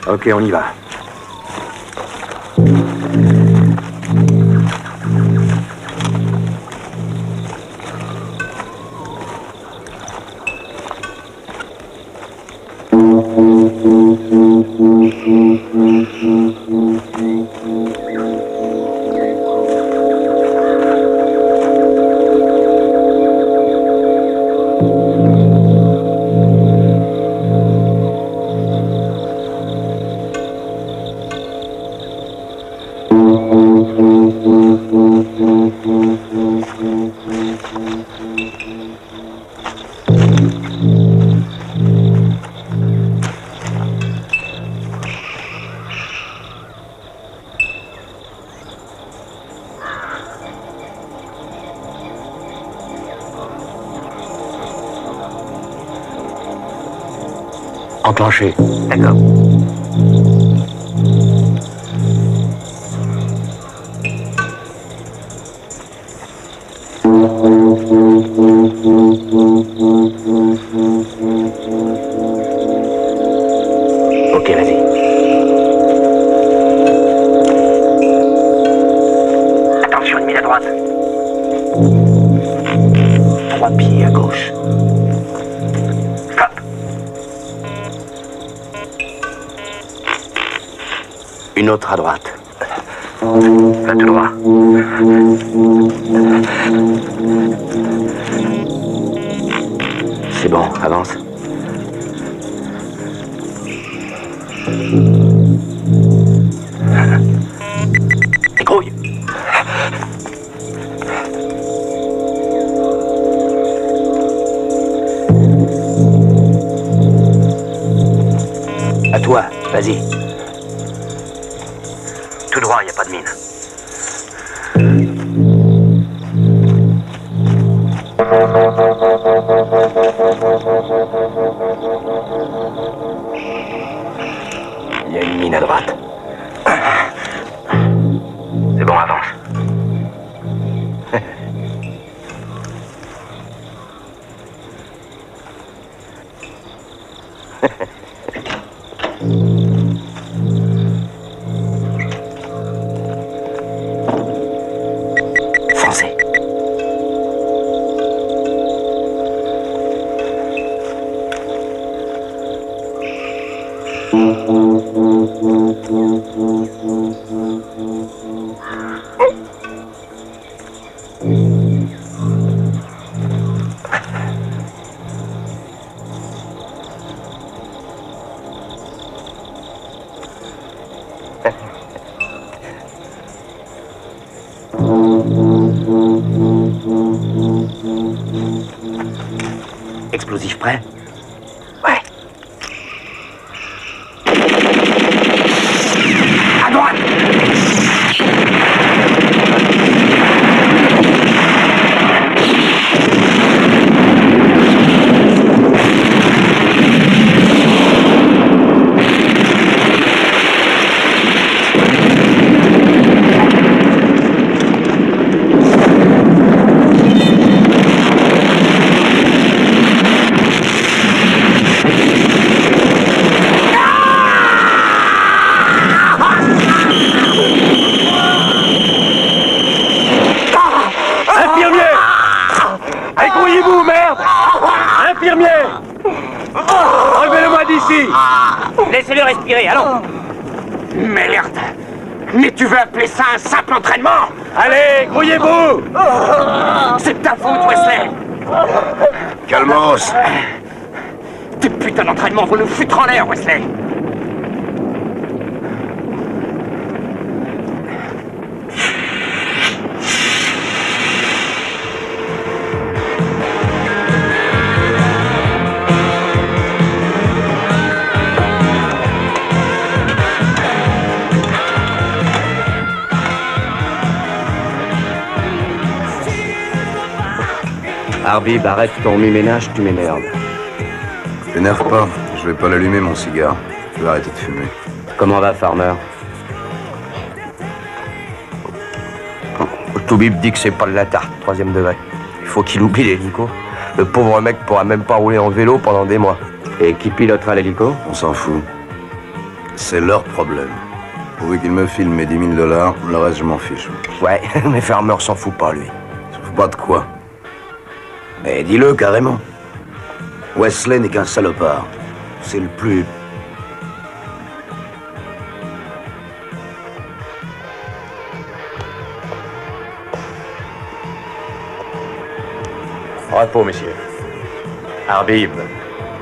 Ok, on y va. Enclenché. D'accord. Ok, vas-y. Attention, une mine à droite. 3 pieds à gauche. Stop. Une autre à droite. Va tout droit. C'est bon, avance. Dégrouille. À toi, vas-y. Tout droit, il n'y a pas de mine. Il y a une mine à droite. C'est bon, avance. Foncez. Explosif prêt? Ouais. À droite! Débrouillez-vous, merde! Infirmier! Enlevez-le-moi d'ici! Laissez-le respirer, allons. Merde! Mais tu veux appeler ça un simple entraînement? Allez, grouillez-vous! C'est ta faute, Wesley! Calmos! Tes putains d'entraînements vont nous foutre en l'air, Wesley! Arbib, arrête ton mi-ménage, tu m'énerves. T'énerve pas, je vais pas l'allumer mon cigare. Je vais arrêter de fumer. Comment va, Farmer? Toubib dit que c'est pas de la tarte, 3e degré. Il faut qu'il oublie l'hélico. Le pauvre mec pourra même pas rouler en vélo pendant des mois. Et qui pilotera l'hélico? On s'en fout. C'est leur problème. Pourvu qu'ils me filent mes 10 000 $, le reste, je m'en fiche. Ouais, mais Farmer s'en fout pas, lui. Je ne pas de quoi. Mais dis-le carrément. Wesley n'est qu'un salopard. C'est le plus... Repos, messieurs. Arbib,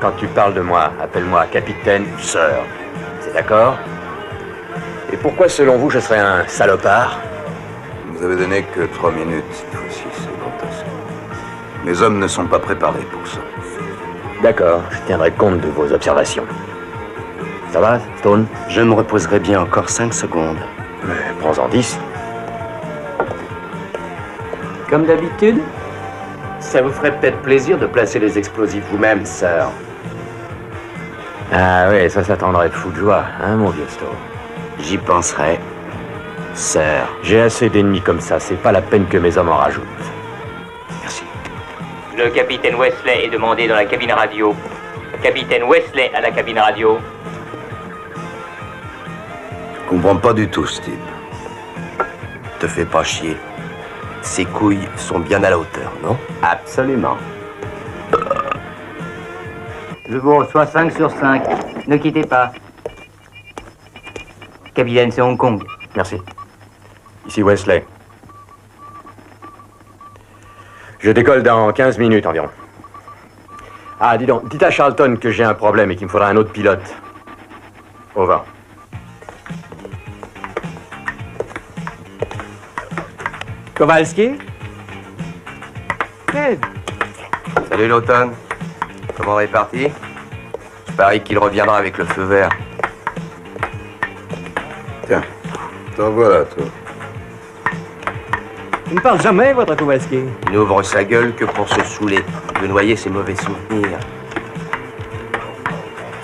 quand tu parles de moi, appelle-moi capitaine ou sœur. C'est d'accord? Et pourquoi, selon vous, je serais un salopard? Vous avez donné que 3 minutes cette fois-ci, c'est grotesque. Les hommes ne sont pas préparés pour ça. D'accord, je tiendrai compte de vos observations. Ça va, Stone? Je me reposerai bien encore 5 secondes. Mais prends-en 10. Comme d'habitude? Ça vous ferait peut-être plaisir de placer les explosifs vous-même, sœur. Ah oui, ça t'endrait de fou de joie, hein, mon vieux Stone? J'y penserai. Sœur. J'ai assez d'ennemis comme ça, c'est pas la peine que mes hommes en rajoutent. Merci. Le capitaine Wesley est demandé dans la cabine radio. Capitaine Wesley à la cabine radio. Je comprends pas du tout, Steve. Te fais pas chier. Ces couilles sont bien à la hauteur, non? Absolument. Je vous reçois 5 sur 5. Ne quittez pas. Capitaine, c'est Hong Kong. Merci. Ici Wesley. Je décolle dans 15 minutes environ. Ah, dis donc, dites à Charlton que j'ai un problème et qu'il me faudra un autre pilote. Au revoir. Kowalski? Ted. Salut l'automne. Comment est parti? Je parie qu'il reviendra avec le feu vert. Tiens, t'en voilà, toi. Il ne parle jamais, votre Kowalski. Il n'ouvre sa gueule que pour se saouler, de noyer ses mauvais souvenirs.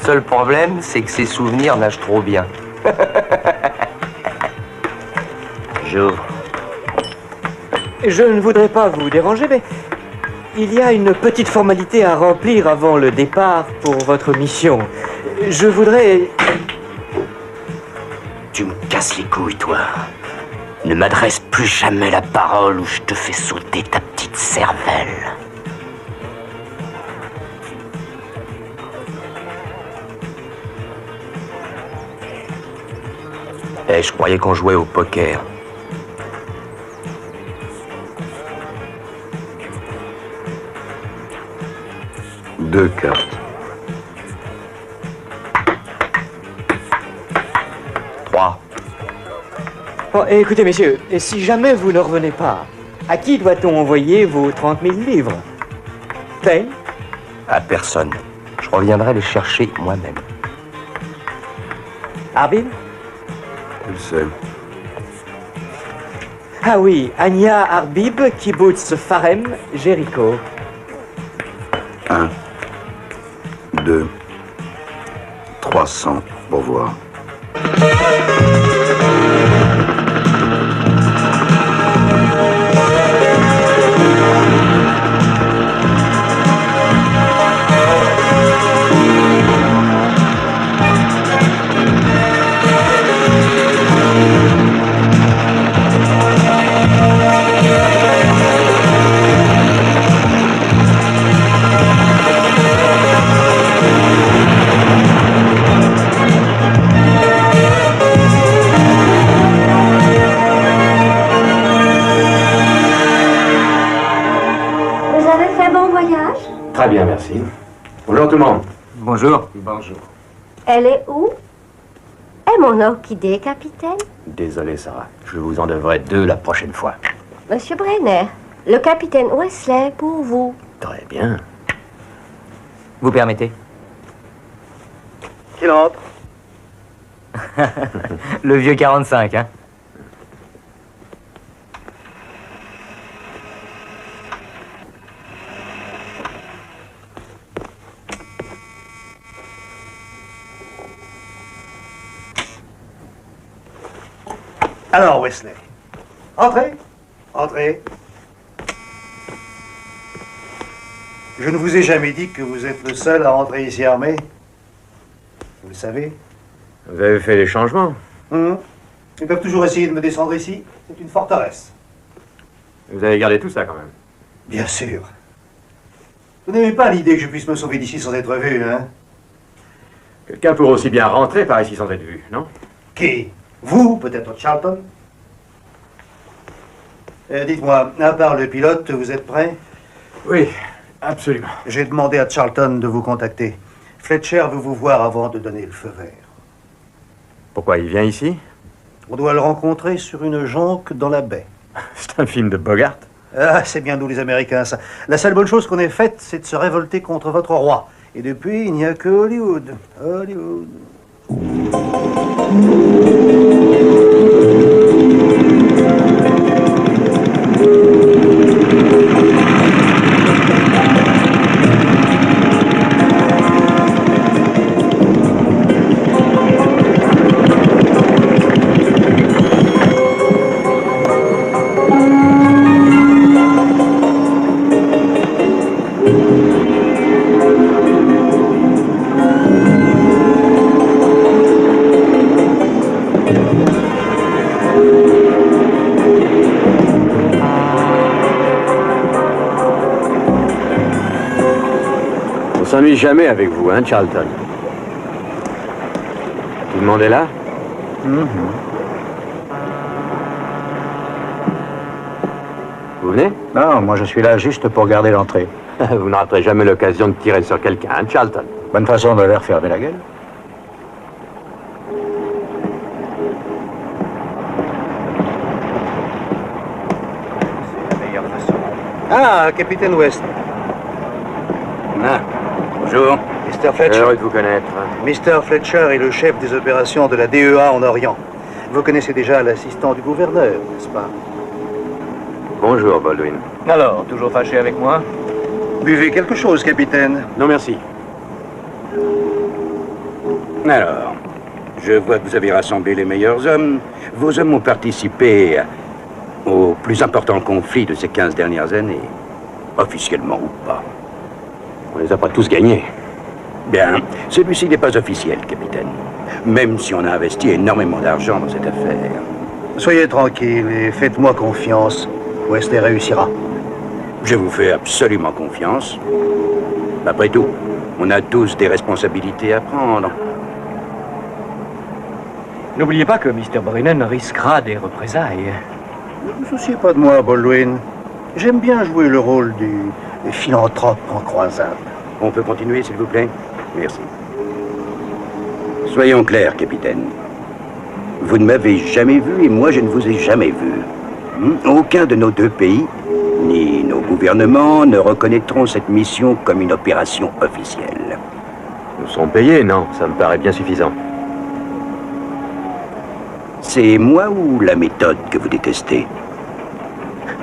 Seul problème, c'est que ses souvenirs nagent trop bien. J'ouvre. Je ne voudrais pas vous déranger, mais il y a une petite formalité à remplir avant le départ pour votre mission. Je voudrais... Tu me casses les couilles, toi. Ne m'adresse plus jamais la parole ou je te fais sauter ta petite cervelle. Eh, je croyais qu'on jouait au poker. Deux cartes. Trois. Oh, écoutez, messieurs, et si jamais vous ne revenez pas, à qui doit-on envoyer vos 30 000 livres? Payne? À personne. Je reviendrai les chercher moi-même. Arbin? Tu le sais. Ah oui, Anya Arbib, Kibbutz Farem, Jéricho. 1, 2, 300. Au revoir. Très bien, merci. Bonjour tout le monde. Bonjour. Bonjour. Elle est où? Et mon orchidée, capitaine? Désolé, Sarah. Je vous en devrai 2 la prochaine fois. Monsieur Brenner, le capitaine Wesley pour vous. Très bien. Vous permettez? Qu'il rentre. Le vieux 45, hein? Alors, Wesley, entrez, entrez. Je ne vous ai jamais dit que vous êtes le seul à entrer ici armé. Vous le savez? Vous avez fait des changements. Ils peuvent toujours essayer de me descendre ici. C'est une forteresse. Vous avez gardé tout ça quand même. Bien sûr. Vous n'aimez pas l'idée que je puisse me sauver d'ici sans être vu, hein? Quelqu'un pourrait aussi bien rentrer par ici sans être vu, non? Qui? Vous, peut-être Charlton? Dites-moi, à part le pilote, vous êtes prêt? Oui, absolument. J'ai demandé à Charlton de vous contacter. Fletcher veut vous voir avant de donner le feu vert. Pourquoi il vient ici? On doit le rencontrer sur une jonque dans la baie. C'est un film de Bogart. Ah, c'est bien nous les Américains, ça. La seule bonne chose qu'on ait faite, c'est de se révolter contre votre roi. Et depuis, il n'y a que Hollywood. Hollywood. On s'ennuie jamais avec vous, hein, Charlton? Tout le monde est là? Vous venez? Non, moi je suis là juste pour garder l'entrée. Vous n'aurez jamais l'occasion de tirer sur quelqu'un, hein, Charlton? Bonne façon de leur fermer la gueule. Ah, Capitaine West. Ah, bonjour. Mr. Fletcher. Heureux de vous connaître. Mr. Fletcher est le chef des opérations de la DEA en Orient. Vous connaissez déjà l'assistant du gouverneur, n'est-ce pas? Bonjour, Baldwin. Alors, toujours fâché avec moi? Buvez quelque chose, capitaine. Non, merci. Alors, je vois que vous avez rassemblé les meilleurs hommes. Vos hommes ont participé au plus important conflit de ces 15 dernières années. Officiellement ou pas. On les a pas tous gagnés. Bien, celui-ci n'est pas officiel, capitaine. Même si on a investi énormément d'argent dans cette affaire. Soyez tranquille et faites-moi confiance. Wesley réussira. Je vous fais absolument confiance. Après tout, on a tous des responsabilités à prendre. N'oubliez pas que Mr. Brennan risquera des représailles. Ne vous souciez pas de moi, Baldwin. J'aime bien jouer le rôle du philanthrope en croisade. On peut continuer, s'il vous plaît? Merci. Soyons clairs, capitaine. Vous ne m'avez jamais vu et moi, je ne vous ai jamais vu. Aucun de nos deux pays, ni nos gouvernements, ne reconnaîtront cette mission comme une opération officielle. Nous sommes payés, non? Ça me paraît bien suffisant. C'est moi ou la méthode que vous détestez?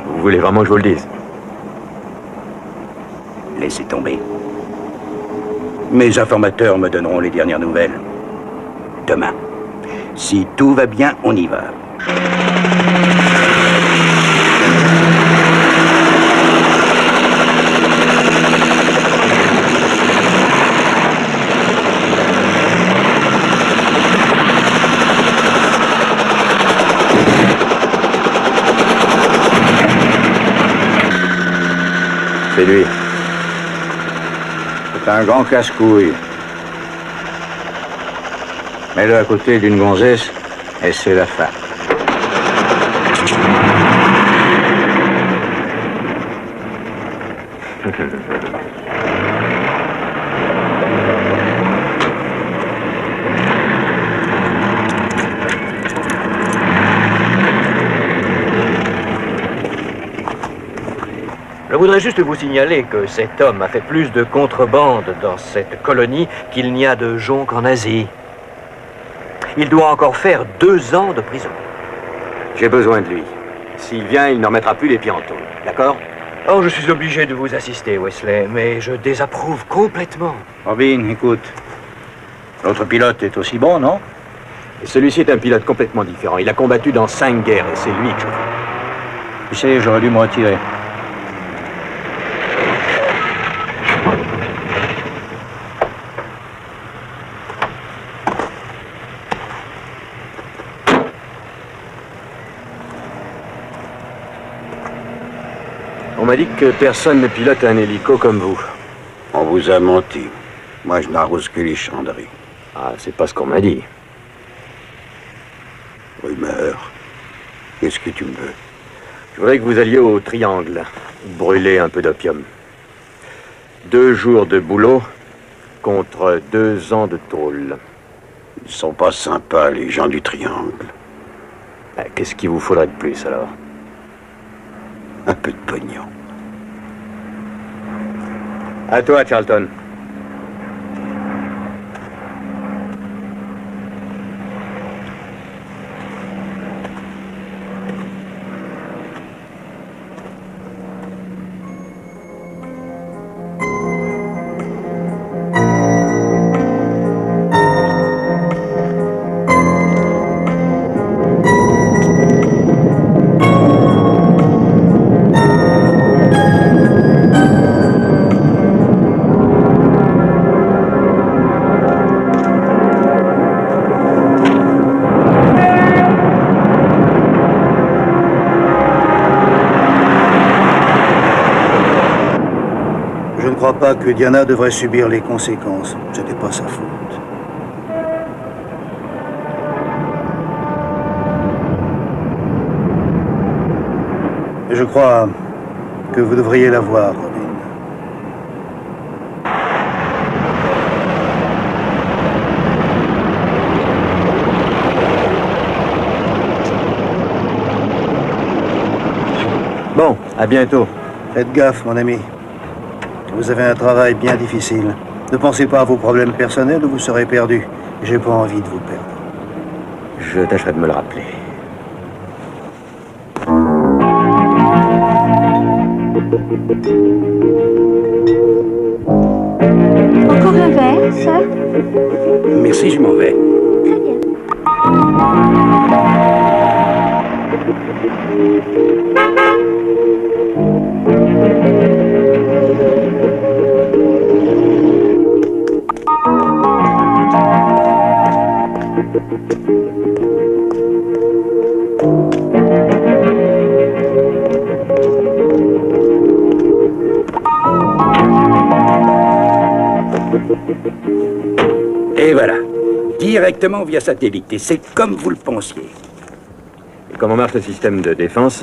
Vous voulez vraiment que je vous le dise? Laissez tomber. Mes informateurs me donneront les dernières nouvelles. Demain. Si tout va bien, on y va. C'est lui. C'est un grand casse-couille. Mets-le à côté d'une gonzesse et c'est la fin. Je voudrais juste vous signaler que cet homme a fait plus de contrebande dans cette colonie qu'il n'y a de jonques en Asie. Il doit encore faire 2 ans de prison. J'ai besoin de lui. S'il vient, il ne remettra plus les pieds en tôle. D'accord? Oh, je suis obligé de vous assister, Wesley, mais je désapprouve complètement. Robin, écoute. L'autre pilote est aussi bon, non? Et celui-ci est un pilote complètement différent. Il a combattu dans 5 guerres et c'est lui que je veux. Tu sais, j'aurais dû me retirer. On m'a dit que personne ne pilote un hélico comme vous. On vous a menti. Moi, je n'arrose que les chanderies. Ah, c'est pas ce qu'on m'a dit. Rumeur. Qu'est-ce que tu me veux? Je voudrais que vous alliez au Triangle, brûler un peu d'opium. 2 jours de boulot contre 2 ans de tôle. Ils sont pas sympas, les gens du Triangle. Qu'est-ce qu'il vous faudrait de plus, alors? Un peu de pognon. À toi, Charlton. Je ne crois pas que Diana devrait subir les conséquences. Ce n'est pas sa faute. Je crois que vous devriez la voir, Robin. Bon, à bientôt. Faites gaffe, mon ami. Vous avez un travail bien difficile. Ne pensez pas à vos problèmes personnels ou vous serez perdu. J'ai pas envie de vous perdre. Je tâcherai de me le rappeler. Encore un verre, sir? Merci, je m'en vais. Très bien. Et voilà. Directement via satellite. Et c'est comme vous le pensiez. Et comment marche le système de défense?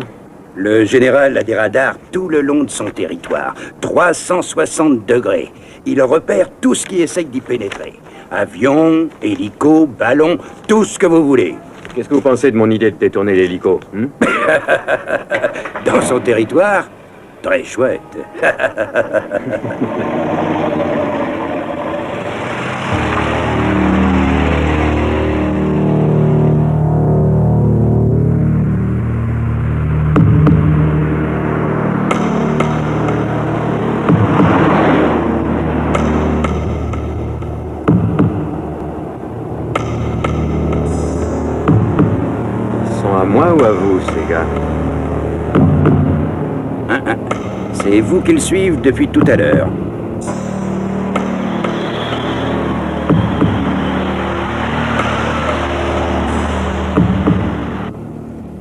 Le général a des radars tout le long de son territoire. 360 degrés. Il repère tout ce qui essaye d'y pénétrer. Avions, hélicos, ballons, tout ce que vous voulez. Qu'est-ce que vous pensez de mon idée de détourner l'hélico? Dans son territoire? Très chouette. À moi ou à vous, ces gars? C'est vous qu'ils suivent depuis tout à l'heure.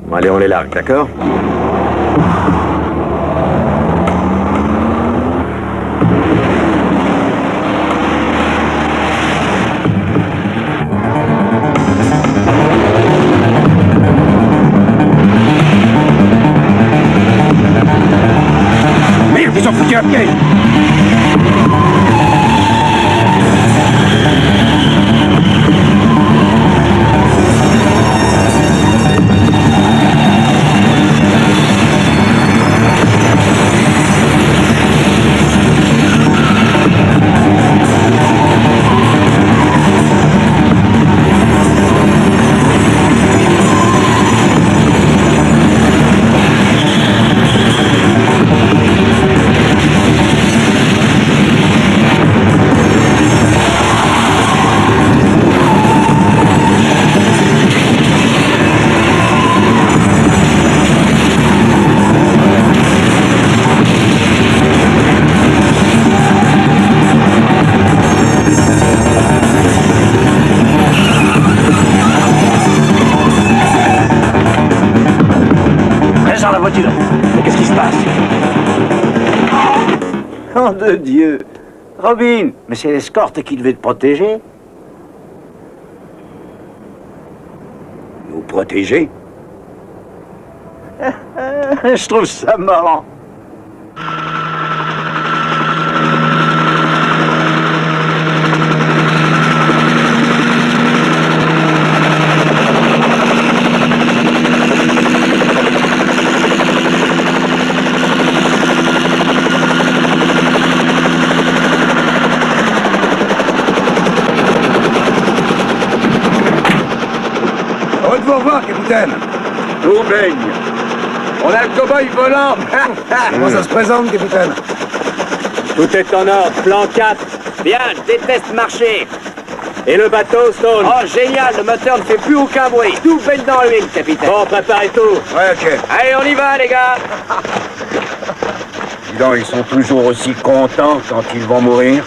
Bon, allez, on les largue, d'accord? Ils ont foutu un piège. Reste dans la voiture. Mais qu'est-ce qui se passe? Nom de Dieu. Robin, mais c'est l'escorte qui devait te protéger. Nous protéger? Je trouve ça marrant. Heureux de vous revoir, capitaine. Nous baigne. On a le cow-boy volant. Comment ça se présente, capitaine? Tout est en ordre, plan 4. Bien, je déteste marcher. Et le bateau, Stone? Oh, génial, le moteur ne fait plus aucun bruit. Tout baigne dans l'huile, capitaine. Bon, préparez tout. Ouais, ok. Allez, on y va, les gars. Dis donc, ils sont toujours aussi contents quand ils vont mourir.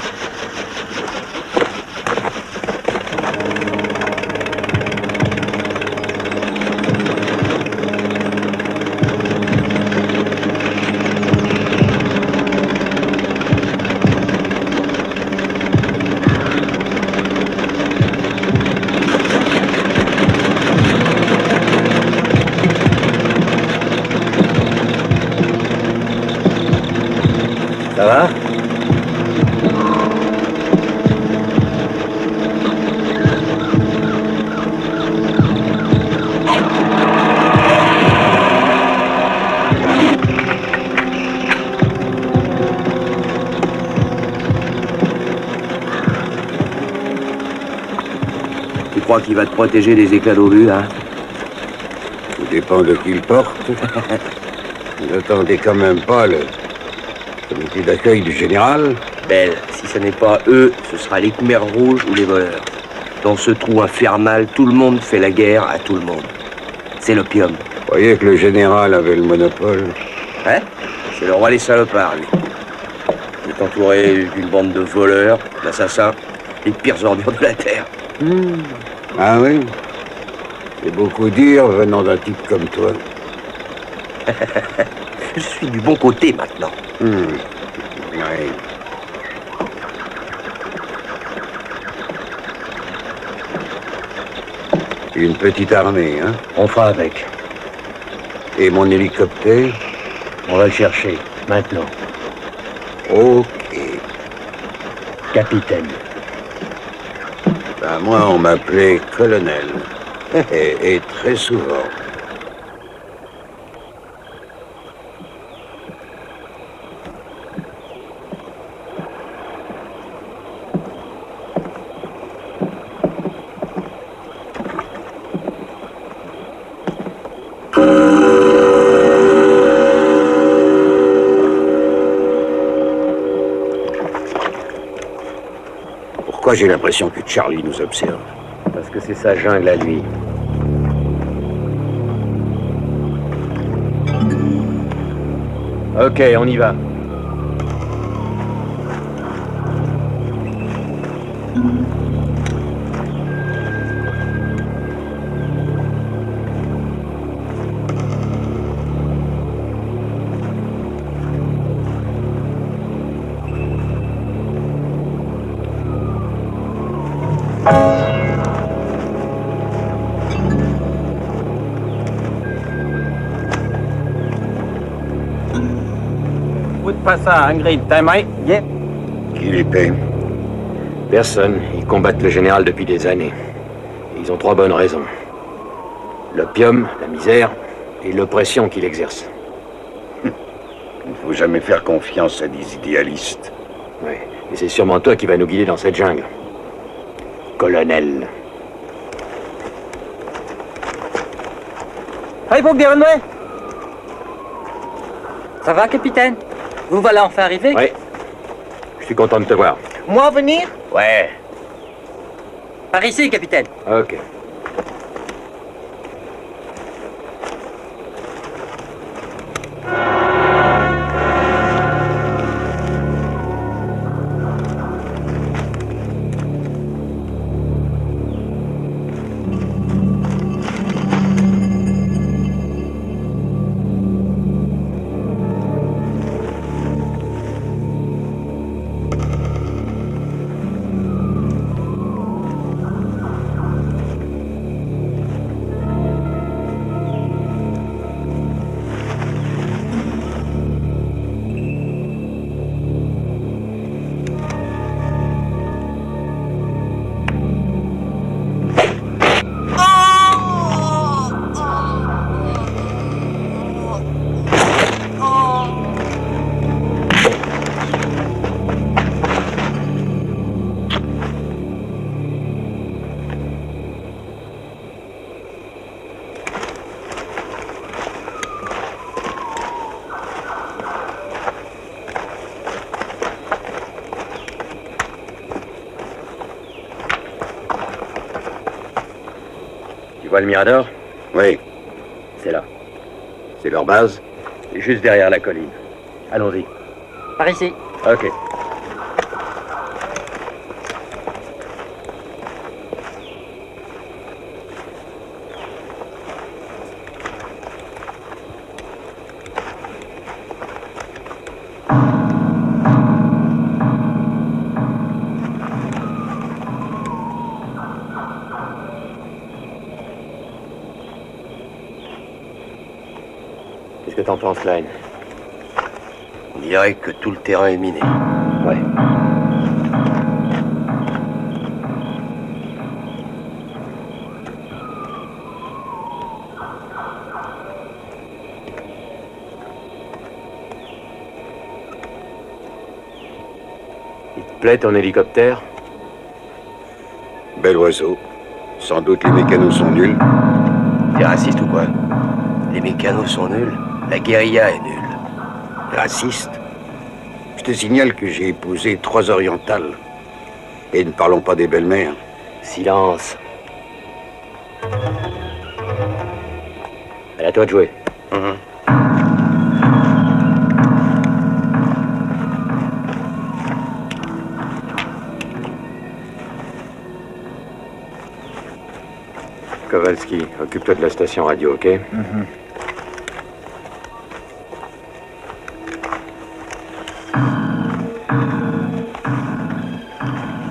Ça va? Tu crois qu'il va te protéger des éclats d'obus, hein? Tout dépend de qui le porte. N'attendez quand même pas le comité d'accueil du général. Belle, si ce n'est pas eux, ce sera les Khmers rouges ou les voleurs. Dans ce trou infernal, tout le monde fait la guerre à tout le monde. C'est l'opium. Vous croyez que le général avait le monopole? Hein? C'est le roi des salopards, lui. Il est entouré d'une bande de voleurs, d'assassins, les pires ordures de la Terre. Ah oui? C'est beaucoup dire venant d'un type comme toi. Je suis du bon côté maintenant. Oui. Une petite armée, hein? On fera avec. Et mon hélicoptère? On va le chercher, maintenant. Ok. Capitaine. Ben, moi, on m'appelait colonel. Et très souvent. Pourquoi j'ai l'impression que Charlie nous observe? Parce que c'est sa jungle à lui. Ok, on y va. Pas ça, Ingrid, t'as aimé? Yeah. Qui les paie? Personne. Ils combattent le général depuis des années. Et ils ont 3 bonnes raisons. L'opium, la misère et l'oppression qu'il exerce. Il ne faut jamais faire confiance à des idéalistes. Oui. Et c'est sûrement toi qui vas nous guider dans cette jungle. Colonel. Allez, pour bien, ça va, capitaine? Vous voilà enfin arrivé? Oui. Je suis content de te voir. Moi venir? Ouais. Par ici, capitaine. Ok. vois le Mirador? Oui, C'est là. c'est leur base. Juste derrière la colline. Allons-y. Par ici. Ok. Qu'est-ce que t'en penses, Line? On dirait que tout le terrain est miné. Ouais. Il te plaît ton hélicoptère? Bel oiseau. Sans doute les mécanos sont nuls. T'es raciste ou quoi? Les mécanos sont nuls. La guérilla est nulle. Raciste. Je te signale que j'ai épousé 3 orientales. Et ne parlons pas des belles-mères. Silence. À toi de jouer. Kowalski, occupe-toi de la station radio, ok?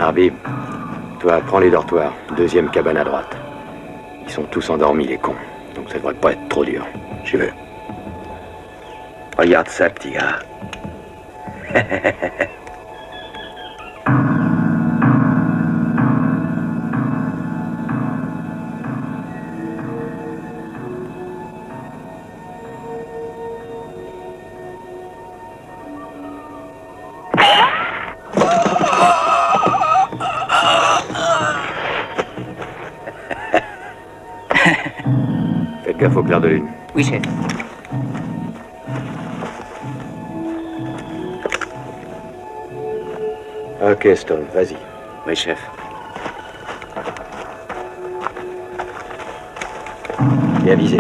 Arbib, toi, prends les dortoirs. 2e cabane à droite. Ils sont tous endormis, les cons. Donc ça devrait pas être trop dur. J'y vais. Regarde ça, petit gars. Faites gaffe au clair de lune. Oui, chef. Ok, Stone, vas-y. Oui, chef. Bien visé.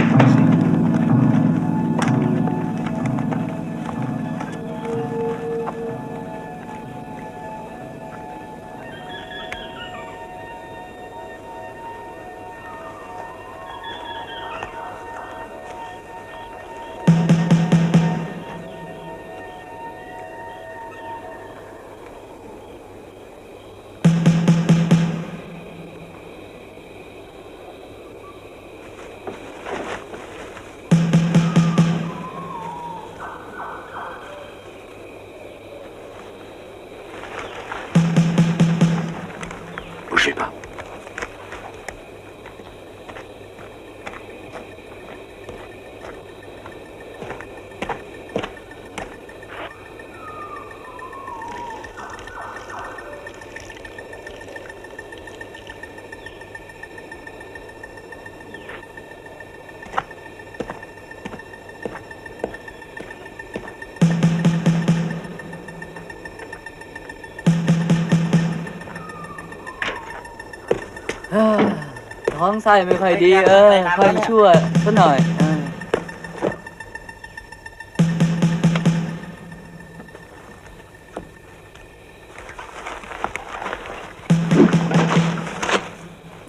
Bougez pas. Thoáng say mới phải đi khoan chua chút nổi.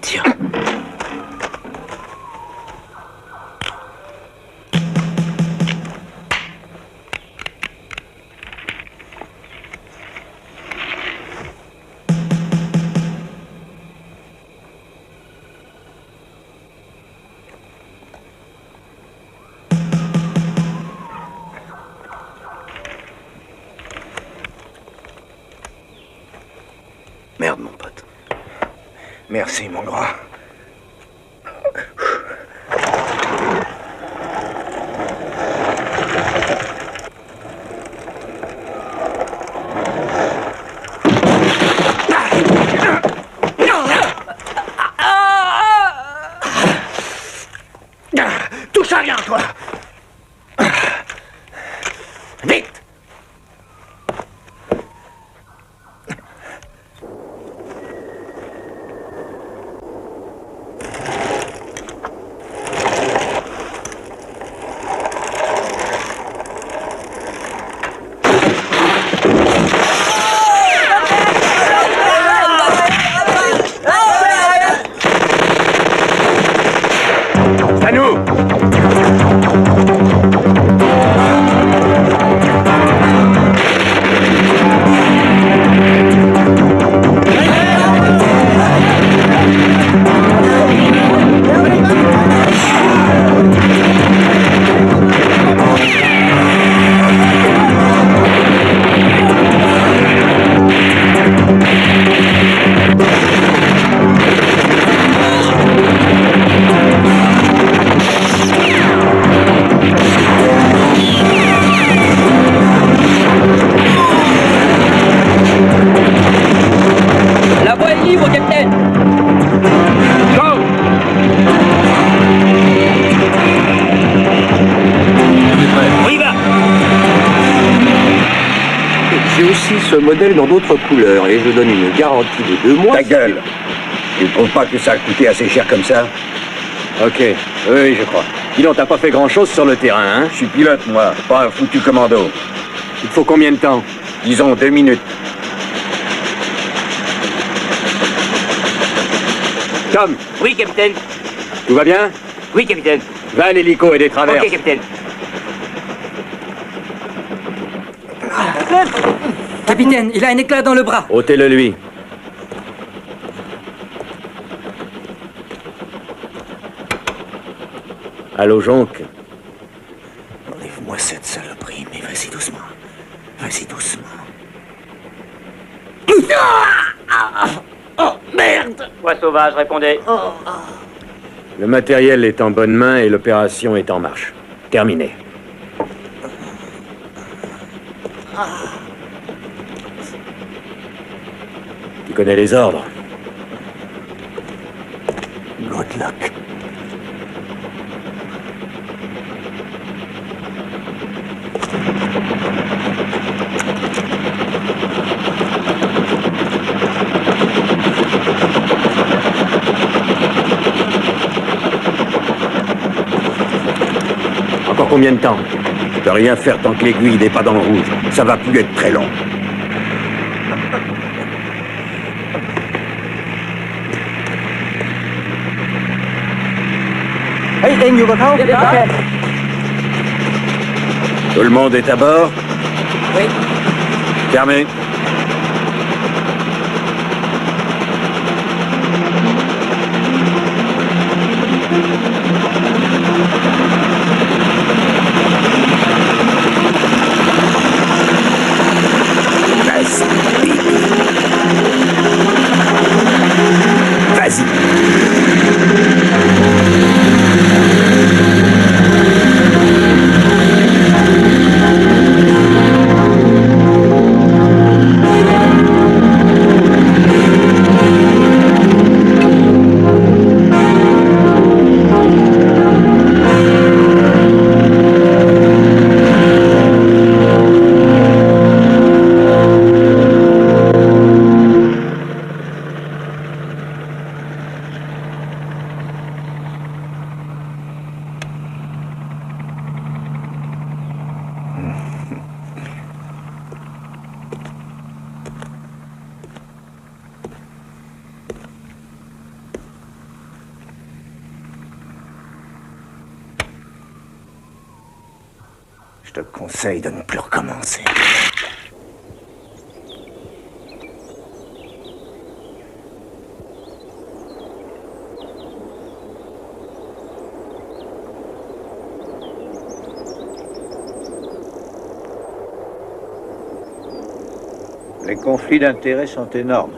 Tiens. Merde, mon pote. Merci, mon grand. Touche à rien, toi! Vite! J'ai aussi ce modèle dans d'autres couleurs et je donne une garantie de 2 mois. Ta gueule. Tu ne trouves pas que ça a coûté assez cher comme ça? Ok, oui, je crois. Dis donc, t'as pas fait grand-chose sur le terrain, hein? Je suis pilote, moi, pas un foutu commando. Il te faut combien de temps? Disons 2 minutes. Tom, Oui, capitaine. tout va bien? Oui, capitaine. Va à l'hélico et des traverses. Ok, capitaine. Capitaine, il a un éclat dans le bras. ôtez-le lui. Allô, Jonque? Enlève-moi cette saloperie, mais vas-y doucement. Vas-y doucement. Oh, merde! Voix sauvage, répondez. Le matériel est en bonne main et l'opération est en marche. Terminé. Tu connais les ordres? Good luck. Encore combien de temps? Je peux rien faire tant que l'aiguille n'est pas dans le rouge. Ça va plus être très long. Tout le monde est à bord? Oui. Fermé. Vas-y. Je te conseille de ne plus recommencer. Les conflits d'intérêts sont énormes.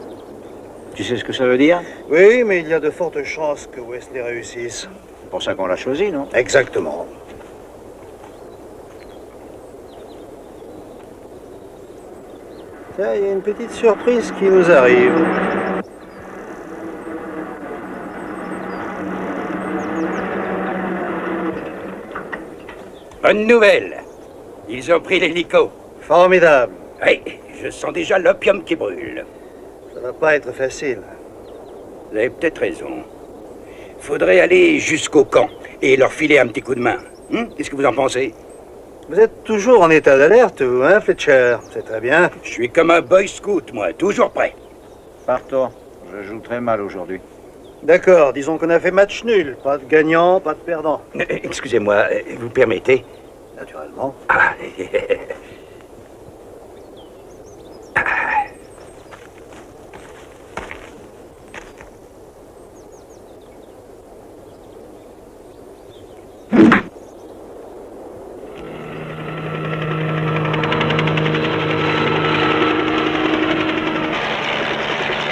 Tu sais ce que ça veut dire? Oui, mais il y a de fortes chances que Wesley réussisse. C'est pour ça qu'on l'a choisi, non? Exactement. Tiens, il y a une petite surprise qui nous arrive. Bonne nouvelle. Ils ont pris l'hélico. Formidable. Oui, je sens déjà l'opium qui brûle. Ça va pas être facile. Vous avez peut-être raison. Faudrait aller jusqu'au camp et leur filer un petit coup de main. Qu'est-ce que vous en pensez? Vous êtes toujours en état d'alerte, vous, hein, Fletcher? C'est très bien. Je suis comme un boy scout, moi, toujours prêt. Partons. Je joue très mal aujourd'hui. D'accord, disons qu'on a fait match nul. Pas de gagnant, pas de perdant. Excusez-moi, vous permettez? Naturellement. Ah.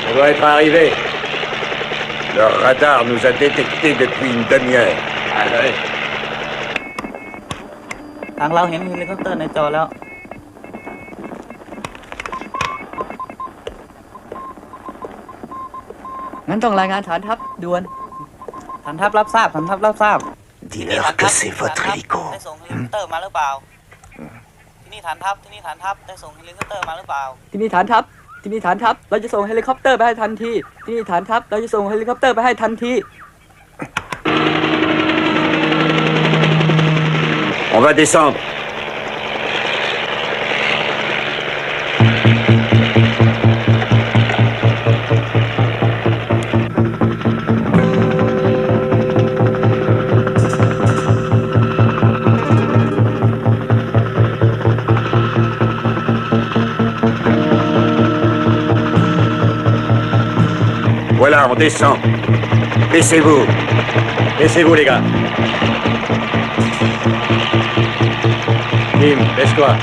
Ça doit être arrivé. Le radar nous a détectés depuis une demi-heure. ทางเราเห็นเฮลิคอปเตอร์ในจอแล้ว งั้นต้องรายงานฐานทัพด่วน ฐานทัพรับทราบ ฐานทัพรับทราบ Dis-leur que c'est votre hélico. ได้ส่งเฮลิคอปเตอร์มาหรือเปล่า ที่นี่ฐานทัพได้ส่งเฮลิคอปเตอร์มาหรือเปล่า ที่นี่ฐานทัพเราจะส่งเฮลิคอปเตอร์ไปให้ทันทีที่นี่ฐานทัพเราจะส่งเฮลิคอปเตอร์ไปให้ทันที On va descendre. Voilà, on descend. Baissez-vous. Baissez-vous, les gars. Tim, baisse-toi.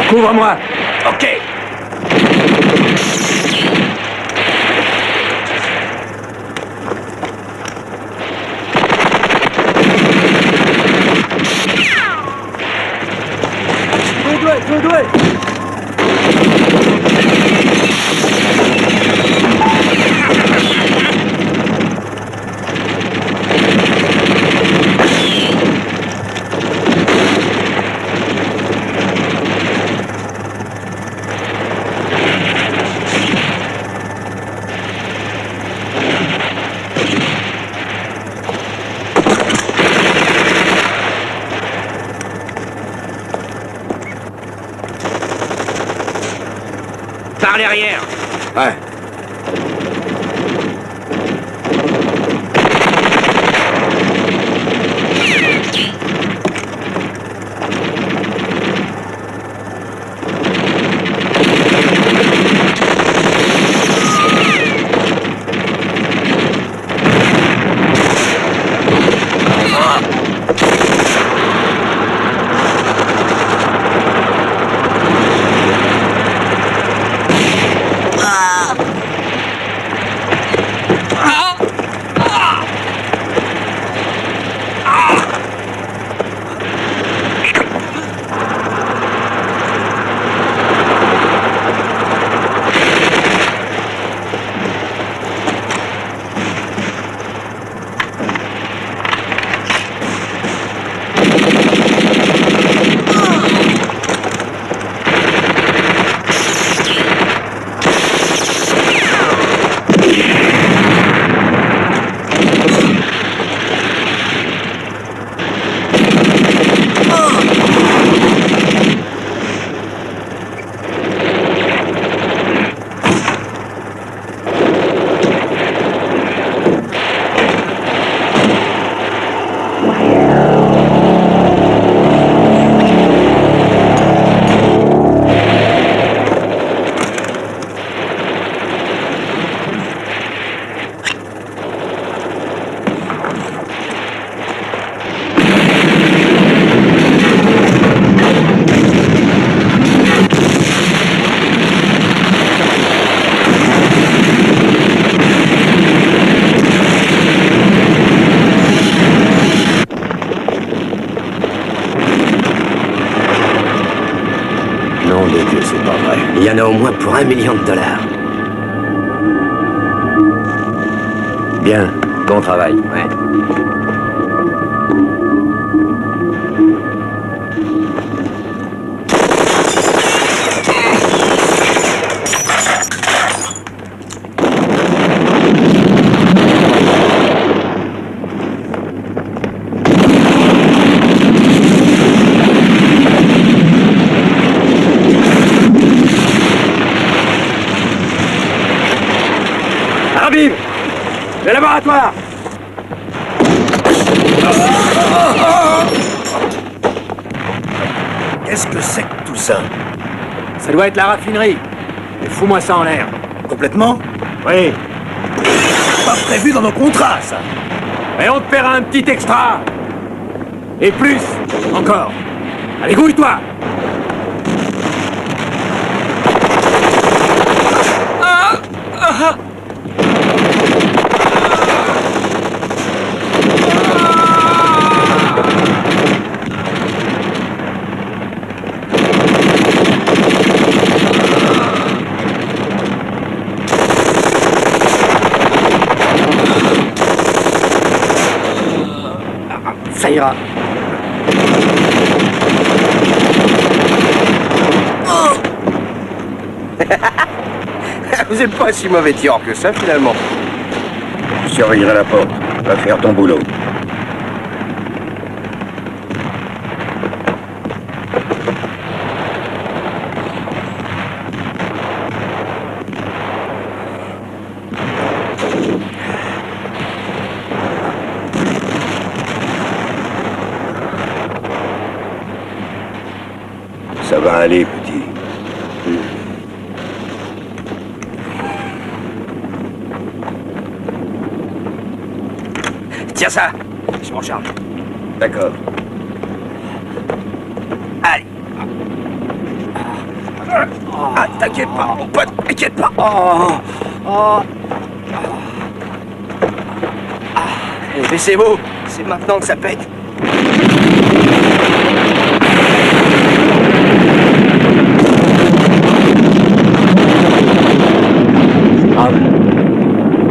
Couvre-moi. Ok. Due. Par l'arrière. Ouais. Il y en a au moins pour $1 million. Bien, bon travail. Ouais. Le laboratoire! Qu'est-ce que c'est que tout ça? Ça doit être la raffinerie. Mais fous-moi ça en l'air. Complètement? Oui. Pas prévu dans nos contrats, ça. Et on te paiera un petit extra. Et plus, encore. Allez, grouille-toi! Ça ira. Vous êtes pas si mauvais tireur que ça, finalement. Je surveillerai la porte. Va faire ton boulot. Ça va aller, petit. Tiens ça, je m'en charge. D'accord. Allez. Ah, t'inquiète pas, mon pote, t'inquiète pas. Mais c'est beau, c'est maintenant que ça pète.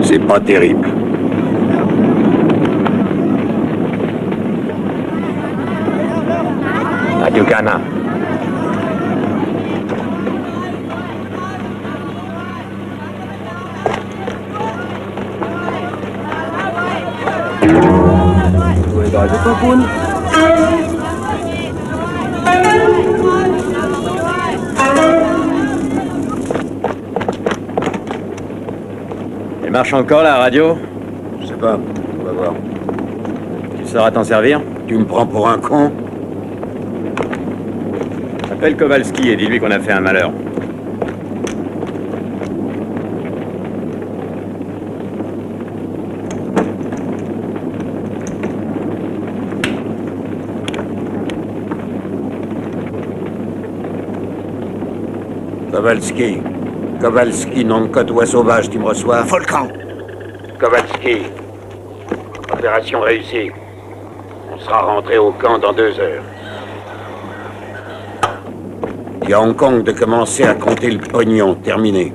C'est pas terrible. Radio Ghana. Elle marche encore la radio? Je sais pas, on va voir. Tu sauras t'en servir? Tu me prends pour un con? Appelle Kowalski et dis-lui qu'on a fait un malheur. Kowalski. Kowalski, nom de code oiseau sauvage, tu me reçois? Volcan. Kowalski. Opération réussie. On sera rentré au camp dans 2 heures. Dis à Hong Kong de commencer à compter le pognon. Terminé.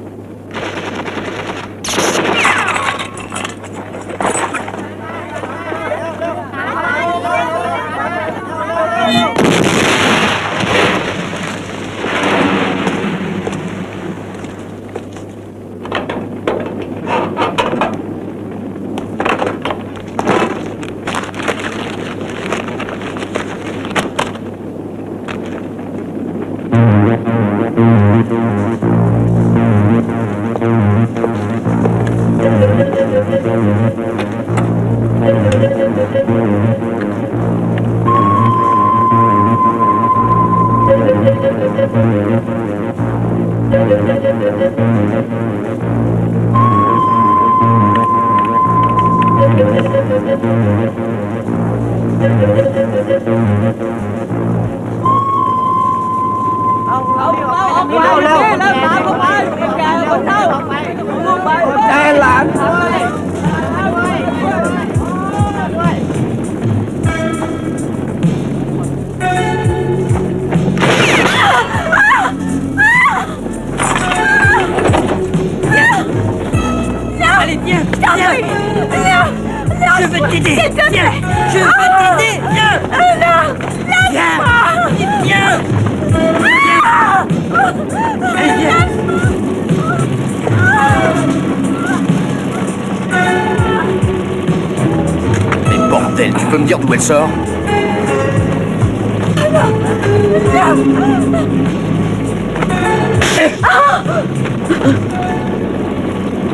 Tu peux me dire d'où elle sort?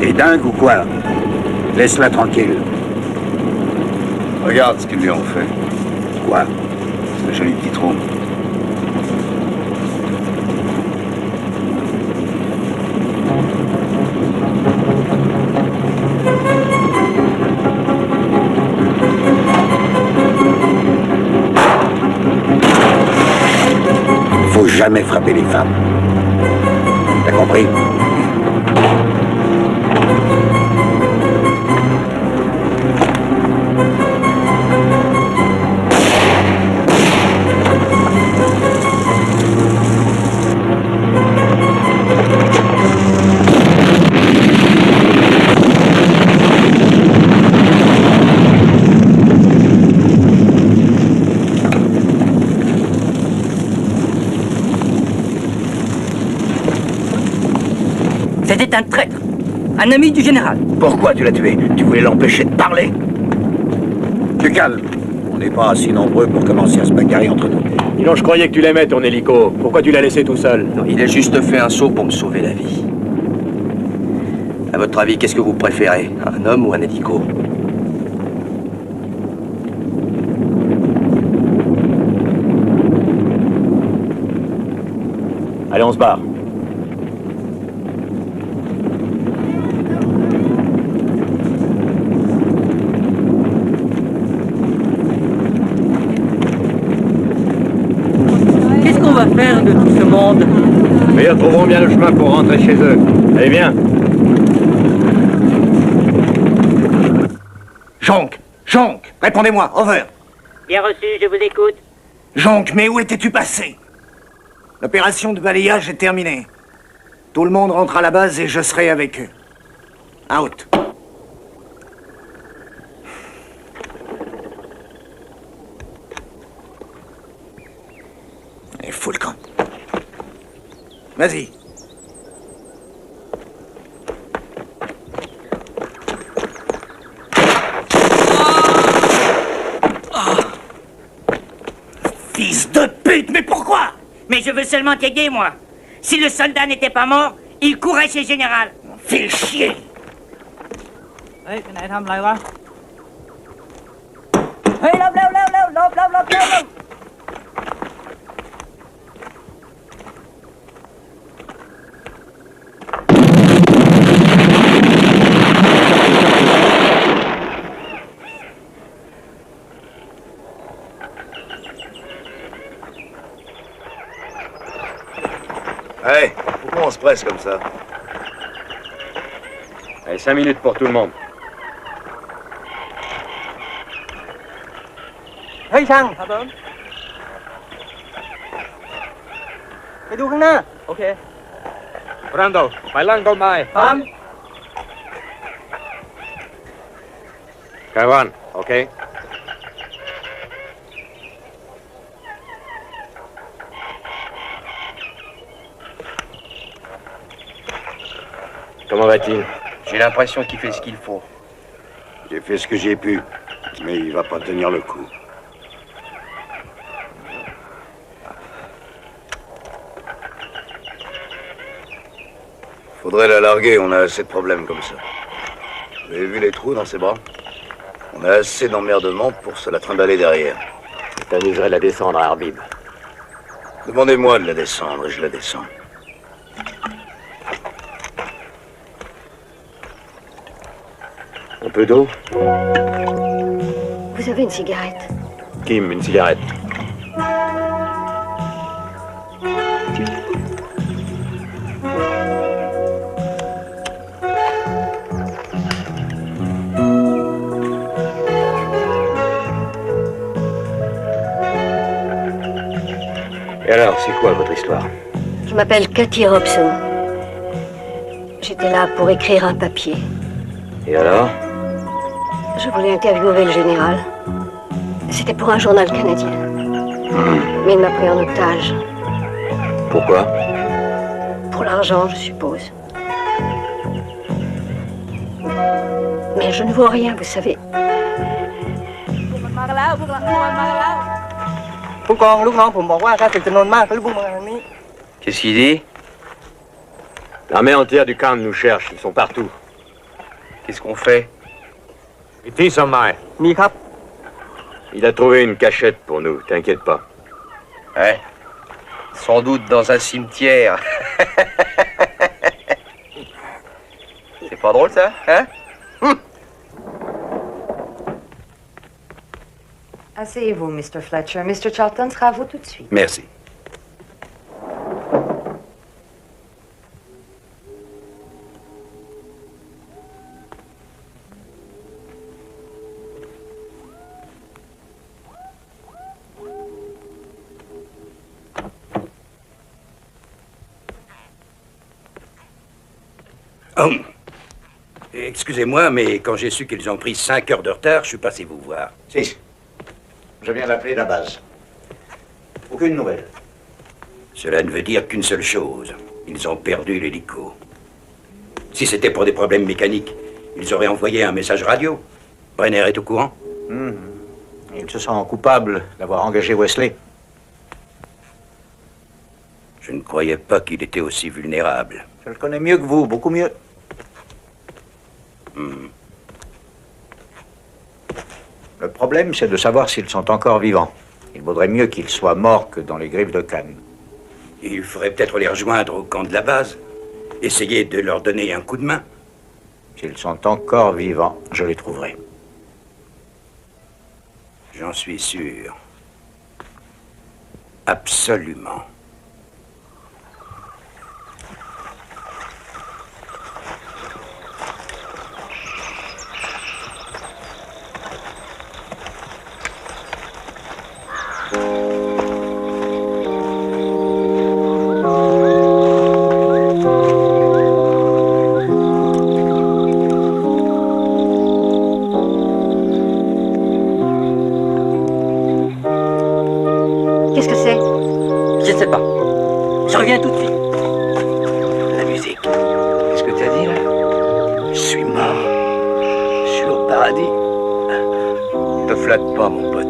T'es dingue ou quoi? Laisse-la tranquille. Regarde ce qu'ils lui ont fait. Quoi? Ce joli petit trou. Faut jamais frapper les femmes. T'as compris? C'était un traître, un ami du général. Pourquoi tu l'as tué? Tu voulais l'empêcher de parler? Tu calmes. On n'est pas assez nombreux pour commencer à se bagarrer entre nous. Dis donc, je croyais que tu l'aimais, ton hélico. Pourquoi tu l'as laissé tout seul? Non, il a juste fait un saut pour me sauver la vie. À votre avis, qu'est-ce que vous préférez? Un homme ou un hélico? Allez, on se barre. Qu'est-ce qu'on va faire de tout ce monde? Mais ils trouveront bien le chemin pour rentrer chez eux. Allez, viens. Jonc, Jonc, répondez-moi, over. Bien reçu, je vous écoute. Jonc, mais où étais-tu passé? L'opération de balayage est terminée. Tout le monde rentre à la base et je serai avec eux. Out. Et fous le camp. Vas-y. Fils de pute, mais pourquoi? Mais je veux seulement t'aider, moi. Si le soldat n'était pas mort, il courait chez le général. Fais chier. เฮ้ยไปไหนทำอะไรวะ เฮ้ยหลบเร็วเร็วเร็วหลบหลบหลบเร็วเร็ว Hey, pourquoi on se presse comme ça? Allez, 5 minutes pour tout le monde. เฮ้ยช่างครับผมไปดูข้างหน้า โอเค Brando, ไปล่างต้นไม้ พร้อม Caron, OK? Comment va-t-il? J'ai l'impression qu'il fait ce qu'il faut. J'ai fait ce que j'ai pu, mais il va pas tenir le coup. Faudrait la larguer, on a assez de problèmes comme ça. Vous avez vu les trous dans ses bras? On a assez d'emmerdement pour se la trimballer derrière. T'amuserais de la descendre à Arbib. Demandez-moi de la descendre et je la descends. Un peu d'eau? Vous avez une cigarette? Kim, une cigarette. Et alors, c'est quoi votre histoire? Je m'appelle Cathy Robson. J'étais là pour écrire un papier. Et alors? Je voulais interviewer le général. C'était pour un journal canadien. Mais il m'a pris en otage. Pourquoi? Pour l'argent, je suppose. Mais je ne vois rien, vous savez. มากันแล้วพวกมันมากันแล้วผู้กองลูกน้องผมบอกว่าข้าศึกจำนวนมากเขาลุกมาทางนี้ Qu'est-ce qu'il dit? L'armée entière du camp nous cherche, ils sont partout. Qu'est-ce qu'on fait? Ici, Sommer. มีครับ Il a trouvé une cachette pour nous, t'inquiète pas. Ouais. Sans doute dans un cimetière. C'est pas drôle, ça, hein? Asseyez-vous, Mr. Fletcher. Mr. Charlton sera à vous tout de suite. Merci. Oh. Excusez-moi, mais quand j'ai su qu'ils ont pris 5 heures de retard, je suis passé vous voir. Si. Je viens d'appeler la base. Aucune nouvelle. Cela ne veut dire qu'une seule chose. Ils ont perdu l'hélico. Si c'était pour des problèmes mécaniques, ils auraient envoyé un message radio. Brenner est au courant? Il se sent coupable d'avoir engagé Wesley. Je ne croyais pas qu'il était aussi vulnérable. Je le connais mieux que vous, beaucoup mieux. Le problème, c'est de savoir s'ils sont encore vivants. Il vaudrait mieux qu'ils soient morts que dans les griffes de Cannes. Il faudrait peut-être les rejoindre au camp de la base. Essayer de leur donner un coup de main. S'ils sont encore vivants, je les trouverai. J'en suis sûr. Absolument. Qu'est-ce que c'est? Je sais pas. Je reviens tout de suite. La musique. Qu'est-ce que t'as dit, là? Je suis mort. Je suis au paradis. Te flatte pas, mon pote.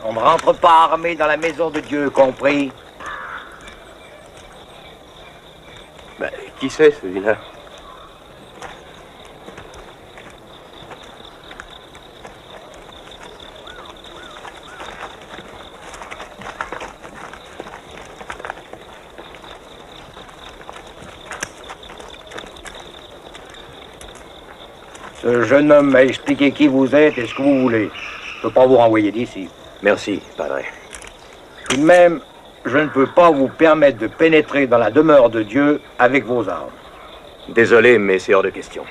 On ne rentre pas armé dans la maison de Dieu, compris? Ben, qui c'est, celui-là? Ce jeune homme m'a expliqué qui vous êtes et ce que vous voulez. Je ne peux pas vous renvoyer d'ici. Merci, padre. Tout de même, je ne peux pas vous permettre de pénétrer dans la demeure de Dieu avec vos armes. Désolé, mais c'est hors de question.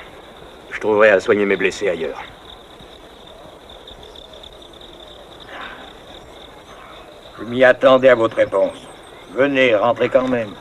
Je trouverai à soigner mes blessés ailleurs. Je m'y attendais à votre réponse. Venez, rentrez quand même.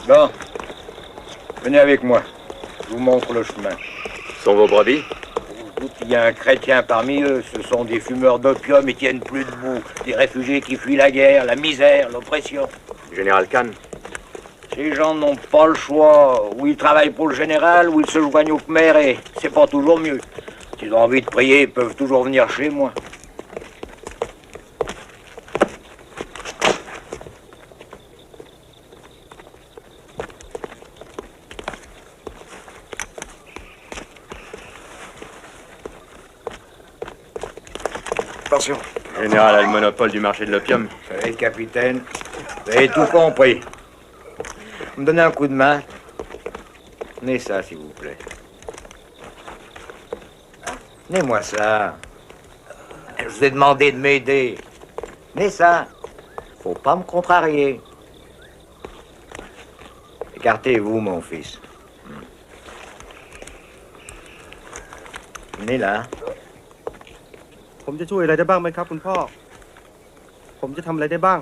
Bon, venez avec moi. Je vous montre le chemin. Sont vos brebis? Il y a un chrétien parmi eux. Ce sont des fumeurs d'opium et tiennent plus debout. Des réfugiés qui fuient la guerre, la misère, l'oppression. Général Khan? Ces gens n'ont pas le choix. Ou ils travaillent pour le général, ou ils se joignent au Khmer et c'est pas toujours mieux. S'ils ont envie de prier, ils peuvent toujours venir chez moi. Attention. Le général a le monopole du marché de l'opium. Vous savez, capitaine, vous avez tout compris. Vous me donnez un coup de main. Tenez ça, s'il vous plaît. Tenez-moi ça. Je vous ai demandé de m'aider. Mais ça, faut pas me contrarier. Écartez-vous, mon fils. Venez là. ผมจะช่วยอะไรได้บ้างไหมครับคุณพ่อ ผมจะทำอะไรได้บ้าง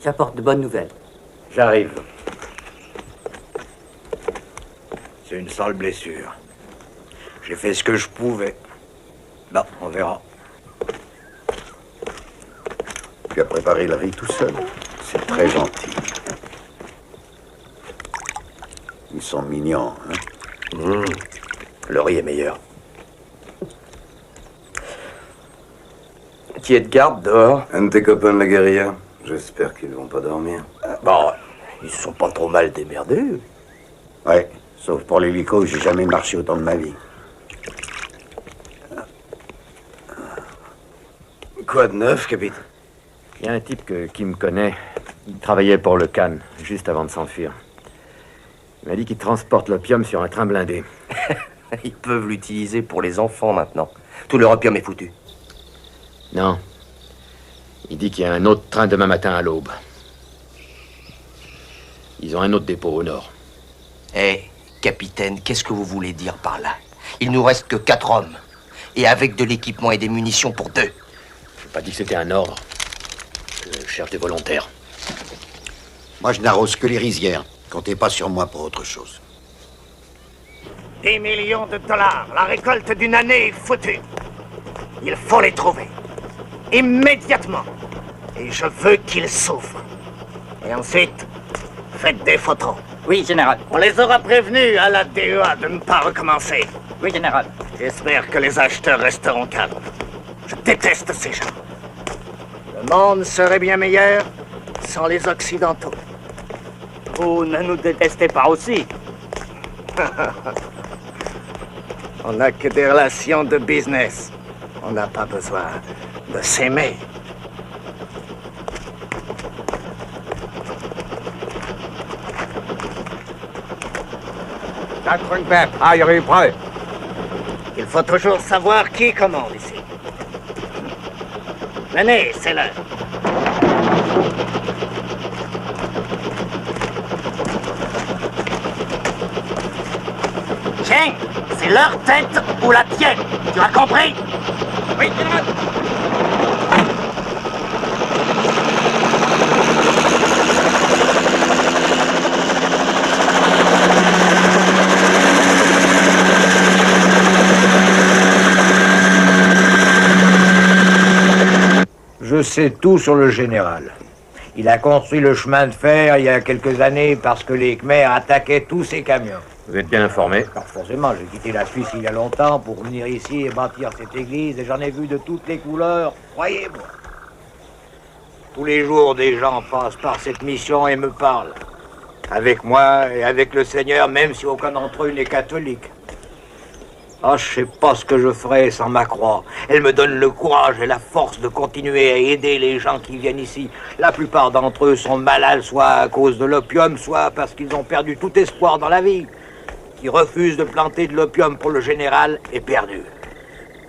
J'apporte de bonnes nouvelles. J'arrive. C'est une sale blessure. J'ai fait ce que je pouvais. Bon, on verra. Tu as préparé le riz tout seul. C'est très gentil. Ils sont mignons, hein? Le riz est meilleur. Qui est de garde dehors? Un de tes copains de la guérilla. J'espère qu'ils vont pas dormir. Bon, ils sont pas trop mal démerdés. Ouais, sauf pour l'hélico, j'ai jamais marché autant de ma vie. Quoi de neuf, capitaine? Il y a un type qui me connaît. Il travaillait pour le Cannes, juste avant de s'enfuir. Il m'a dit qu'il transporte l'opium sur un train blindé. Ils peuvent l'utiliser pour les enfants maintenant. Tout leur opium est foutu. Non. Il dit qu'il y a un autre train demain matin à l'aube. Ils ont un autre dépôt au nord. Eh, capitaine, qu'est-ce que vous voulez dire par là? Il nous reste que 4 hommes. Et avec de l'équipement et des munitions pour 2. Je n'ai pas dit que c'était un ordre. Je cherche des volontaires. Moi, je n'arrose que les rizières. Comptez pas sur moi pour autre chose. 10 millions de dollars. La récolte d'une année est foutue. Il faut les trouver. Immédiatement. Et je veux qu'ils souffrent. Et ensuite, faites des photos. Oui, général. On les aura prévenus à la DEA de ne pas recommencer. Oui, général. J'espère que les acheteurs resteront calmes. Je déteste ces gens. Le monde serait bien meilleur sans les Occidentaux. Vous ne nous détestez pas aussi. On n'a que des relations de business. On n'a pas besoin de s'aimer. prêt. Il faut toujours savoir qui commande ici. Venez, c'est l'heure. Tiens, c'est leur tête ou la tienne. Tu as compris? Oui, général. Je sais tout sur le général. Il a construit le chemin de fer il y a quelques années parce que les Khmers attaquaient tous ses camions. Vous êtes bien informé? Alors forcément, j'ai quitté la Suisse il y a longtemps pour venir ici et bâtir cette église et j'en ai vu de toutes les couleurs, croyez-moi. Tous les jours, des gens passent par cette mission et me parlent. Avec moi et avec le Seigneur, même si aucun d'entre eux n'est catholique. Ah, je sais pas ce que je ferais sans ma croix. Elle me donne le courage et la force de continuer à aider les gens qui viennent ici. La plupart d'entre eux sont malades, soit à cause de l'opium, soit parce qu'ils ont perdu tout espoir dans la vie. Qui refuse de planter de l'opium pour le général est perdu.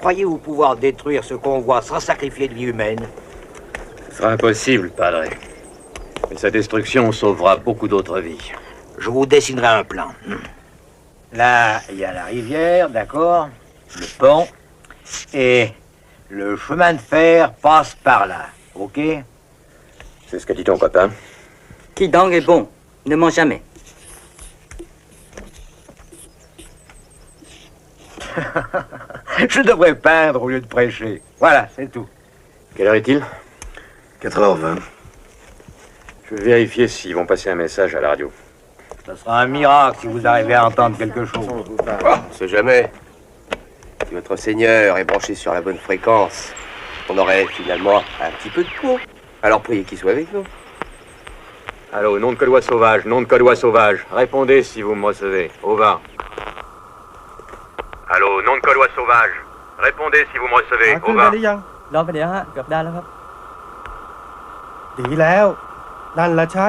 Croyez-vous pouvoir détruire ce convoi sans sacrifier de vie humaine? Ce sera impossible, padre. Mais sa destruction sauvera beaucoup d'autres vies. Je vous dessinerai un plan. Là, il y a la rivière, d'accord? Le pont. Et le chemin de fer passe par là, ok? C'est ce qu'a dit ton copain. Qui donc est bon, ne ment jamais. Je devrais peindre au lieu de prêcher. Voilà, c'est tout. Quelle heure est-il? 4h20. Je vais vérifier s'ils vont passer un message à la radio. Ce sera un miracle si vous arrivez à entendre quelque chose. On sait jamais. Si votre Seigneur est branché sur la bonne fréquence, on aurait finalement un petit peu de peau. Alors priez qu'il soit avec nous. Allô, nom de Codois sauvage, nom de Codois sauvage. Répondez si vous me recevez. Au revoir. nom de Gaulois sauvage. Répondez si vous me recevez. ขึ้น Over. ได้หรือยัง รอไปเดี๋ยวฮะ เกือบได้แล้วครับ ดีแล้วนั่นละใช่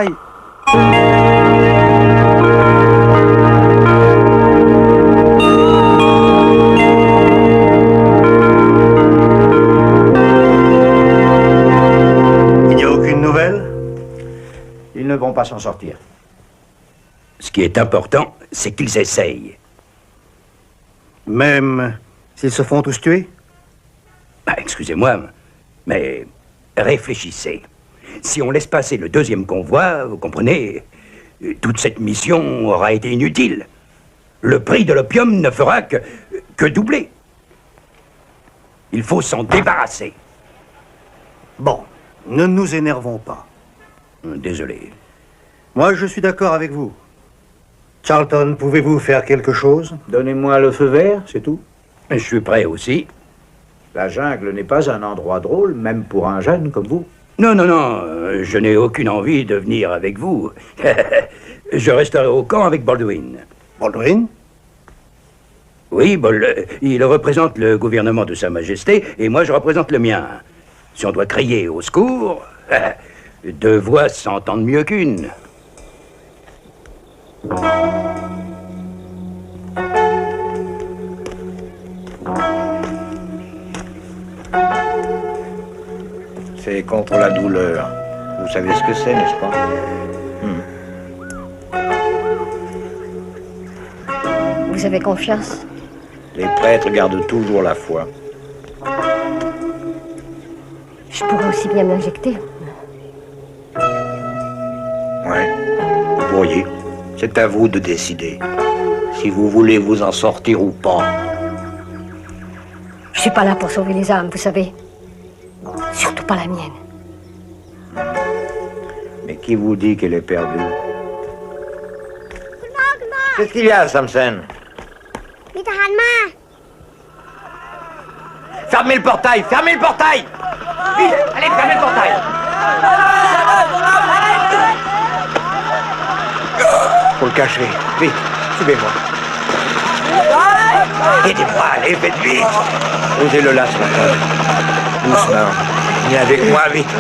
Il n'y a aucune nouvelle? Ils ne vont pas s'en sortir. Ce qui est important, c'est qu'ils essayent. Même s'ils se font tous tuer? Ah, excusez-moi, mais réfléchissez. Si on laisse passer le deuxième convoi, vous comprenez, toute cette mission aura été inutile. Le prix de l'opium ne fera que doubler. Il faut s'en débarrasser. Bon, ne nous énervons pas. Désolé. Moi, je suis d'accord avec vous. Charlton, pouvez-vous faire quelque chose? Donnez-moi le feu vert, c'est tout. Je suis prêt aussi. La jungle n'est pas un endroit drôle, même pour un jeune comme vous. Non, non, non, je n'ai aucune envie de venir avec vous. Je resterai au camp avec Baldwin. Baldwin? Oui, il représente le gouvernement de Sa Majesté et moi je représente le mien. Si on doit crier au secours, deux voix s'entendent mieux qu'une. C'est contre la douleur. Vous savez ce que c'est, n'est-ce pas? Vous avez confiance? Les prêtres gardent toujours la foi. Je pourrais aussi bien m'injecter. Ouais, vous pourriez. C'est à vous de décider. Si vous voulez vous en sortir ou pas. Je suis pas là pour sauver les âmes, vous savez. Surtout pas la mienne. Mais qui vous dit qu'elle est perdue? Qu'est-ce qu'il y a, Samson? Fermez le portail! Fermez le portail! Vite! Allez, fermez le portail! Faut le cacher. Vite, suivez-moi. Aidez-moi, allez, faites vite! Posez le lasso, doucement. Viens avec moi, vite.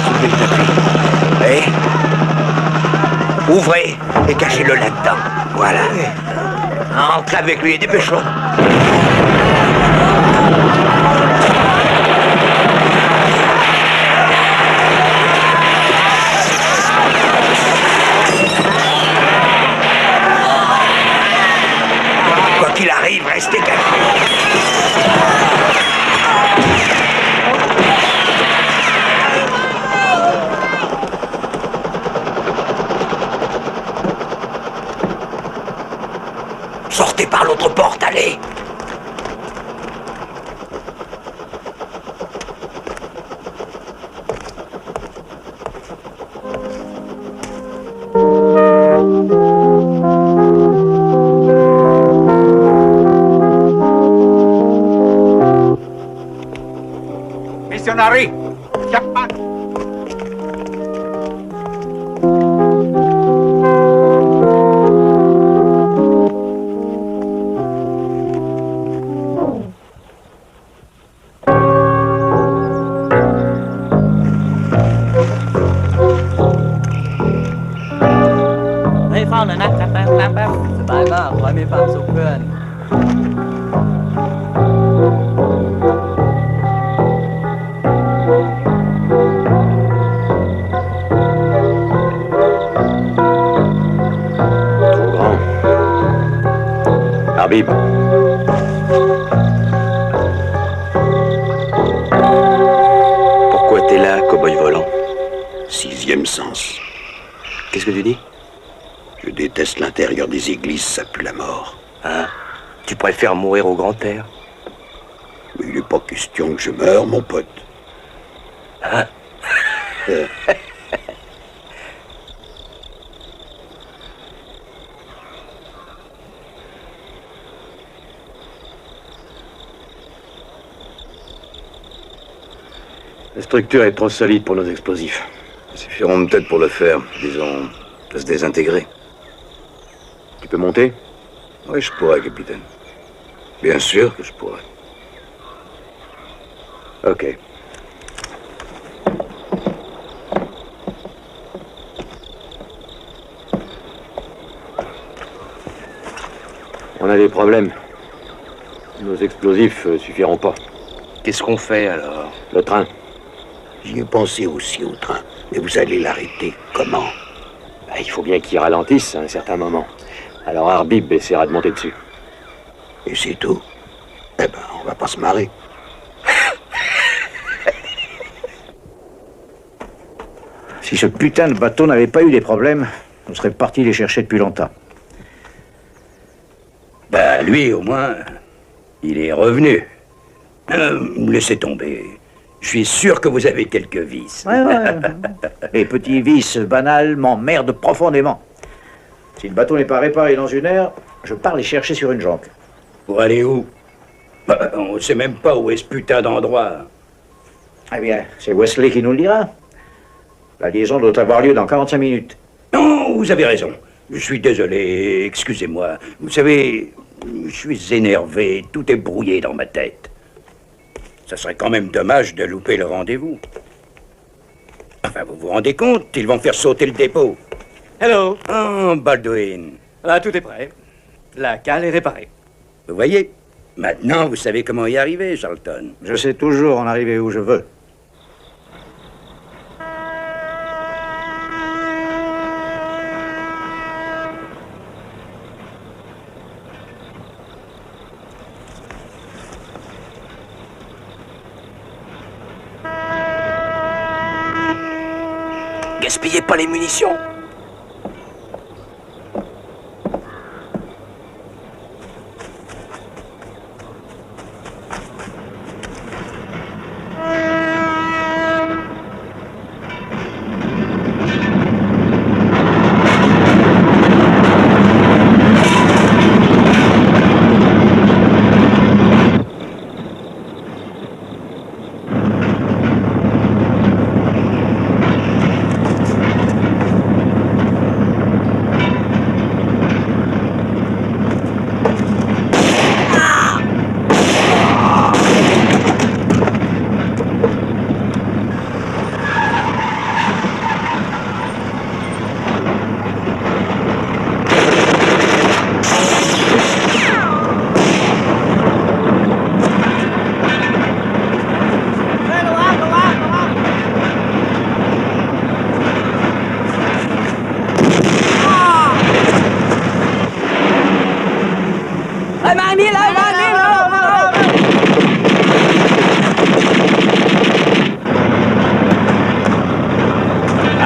Soulevez le tapis. Et ouvrez et cachez-le là-dedans. Voilà. Entrez avec lui, dépêchons. Quoi qu'il arrive, restez cachés. Sortez par l'autre porte, allez! Missionary! Jackman!เฝ้าหน่อยนะแป๊บแป๊บแป๊บแป๊บสบายมากขอให้มีความสุขเพื่อน Trop grand. Arbib. Pourquoi t'es là, cow-boy volant? Sixième sens. Qu'est-ce que tu dis? Je déteste l'intérieur des églises, ça pue la mort. Hein? Tu préfères mourir au grand air? Mais il n'est pas question que je meure, mon pote. Hein? La structure est trop solide pour nos explosifs. Ils suffiront peut-être pour le faire, disons, de se désintégrer. Tu peux monter? Oui, je pourrais, capitaine. Bien sûr que je pourrais. Ok. On a des problèmes. Nos explosifs suffiront pas. Qu'est-ce qu'on fait alors? Le train. J'y ai pensé aussi au train. Mais vous allez l'arrêter. Comment? Il faut bien qu'il ralentisse à un certain moment. Alors Arbib essaiera de monter dessus. Et c'est tout? Eh ben, on va pas se marrer. Si ce putain de bateau n'avait pas eu des problèmes, on serait parti les chercher depuis longtemps. Bah, lui, au moins, il est revenu. Laissez tomber. Je suis sûr que vous avez quelques vices. Ouais. Les petits vices banals m'emmerdent profondément. Si le bateau n'est pas réparé dans une heure, je pars les chercher sur une jonque. Pour aller où? Bah, on sait même pas où est ce putain d'endroit. Eh bien, c'est Wesley qui nous le dira. La liaison doit avoir lieu dans 45 minutes. Non, vous avez raison. Je suis désolé, excusez-moi. Vous savez, je suis énervé, tout est brouillé dans ma tête. Ça serait quand même dommage de louper le rendez-vous. Enfin, vous vous rendez compte, ils vont faire sauter le dépôt. Hello. Oh, Baldwin. Là, tout est prêt. La cale est réparée. Vous voyez, maintenant, vous savez comment y arriver, Charlton. Je sais toujours en arriver où je veux. Gaspillez pas les munitions.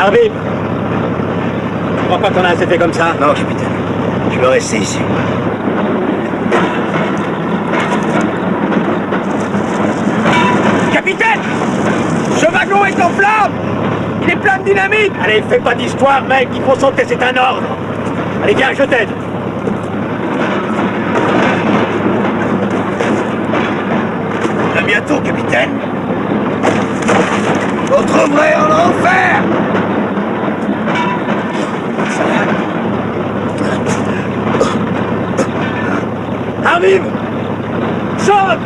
Arbib, je crois pas qu'on a assez fait comme ça. Non, capitaine. Je vais rester ici. Capitaine! Ce wagon est en flammes! Il est plein de dynamite! Allez, fais pas d'histoire, mec, il faut sauter, c'est un ordre! Allez, viens, je t'aide! À bientôt, capitaine. Vous trouverez en enfer! Arbib! Saute!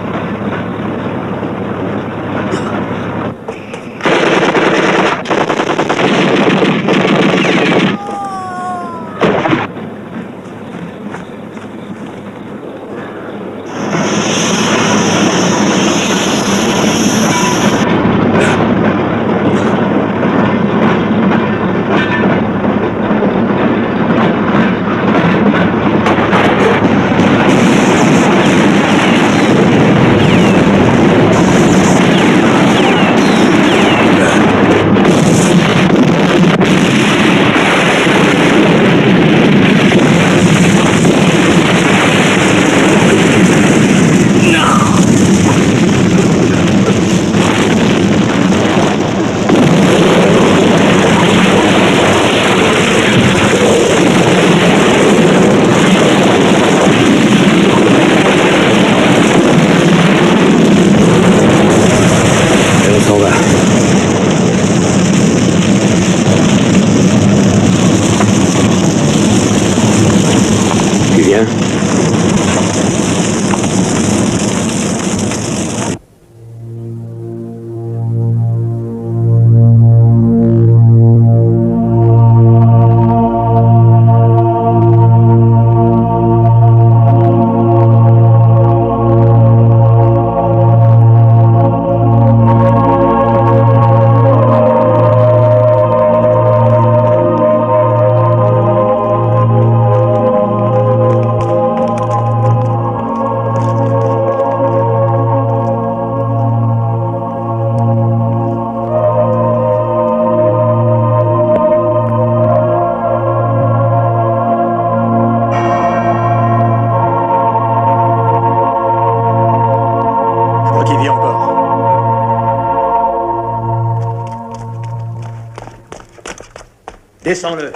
Descends-le.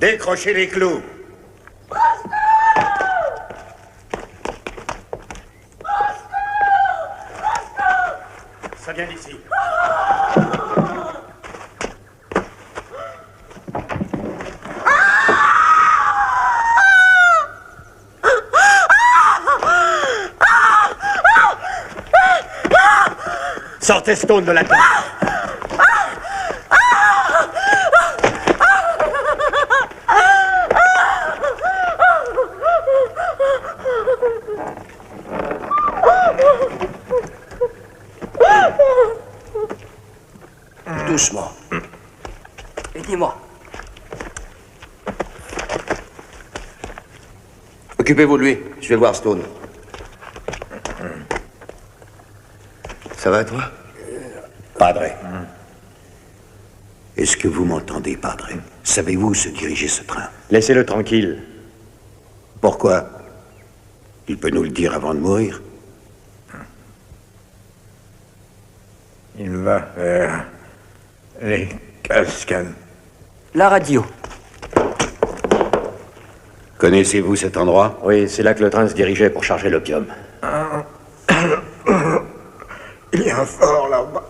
Décrochez les clous. Ça vient d'ici. Sortez Stone de la tête. Doucement. Aidez-moi. Occupez-vous de lui. Je vais voir Stone. Ça va, toi? Padre. Est-ce que vous m'entendez, Padre? Savez-vous où se diriger ce train? Laissez-le tranquille. Pourquoi? Il peut nous le dire avant de mourir. Il va vers les cascades. La radio. Connaissez-vous cet endroit? Oui, c'est là que le train se dirigeait pour charger l'opium. Il y a un fort là-bas.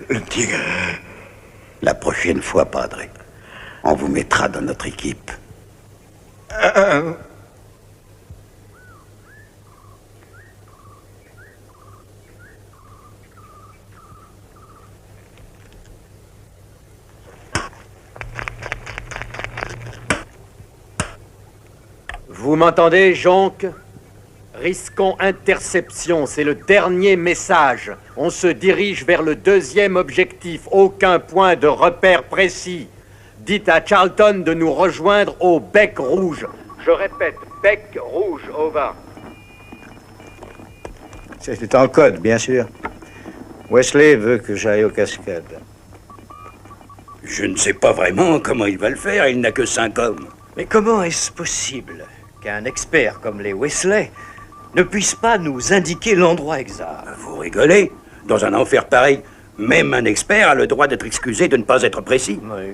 Le tigre. La prochaine fois, Padre, on vous mettra dans notre équipe. Vous m'entendez, Jonque? Risquons interception, c'est le dernier message. On se dirige vers le deuxième objectif, aucun point de repère précis. Dites à Charlton de nous rejoindre au Bec Rouge. Je répète, Bec Rouge, over. C'est en code, bien sûr. Wesley veut que j'aille aux cascades. Je ne sais pas vraiment comment il va le faire, il n'a que 5 hommes. Mais comment est-ce possible qu'un expert comme les Wesley ne puisse pas nous indiquer l'endroit exact? Vous rigolez? Dans un enfer pareil, même un expert a le droit d'être excusé de ne pas être précis. Oui.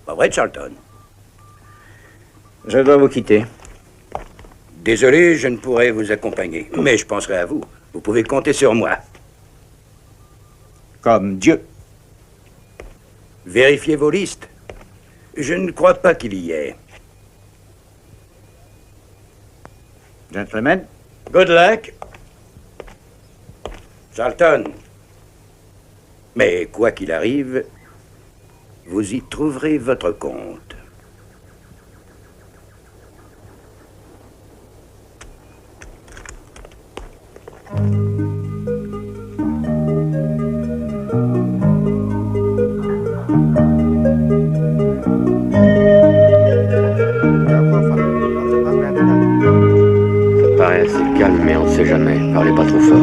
Pas vrai, Charlton? Je dois vous quitter. Désolé, je ne pourrai vous accompagner, mais je penserai à vous. Vous pouvez compter sur moi. Comme Dieu. Vérifiez vos listes. Je ne crois pas qu'il y ait. Gentlemen. Good luck. Charlton. Mais quoi qu'il arrive, vous y trouverez votre compte. Ça paraît assez calme, mais on ne sait jamais. Parlez pas trop fort.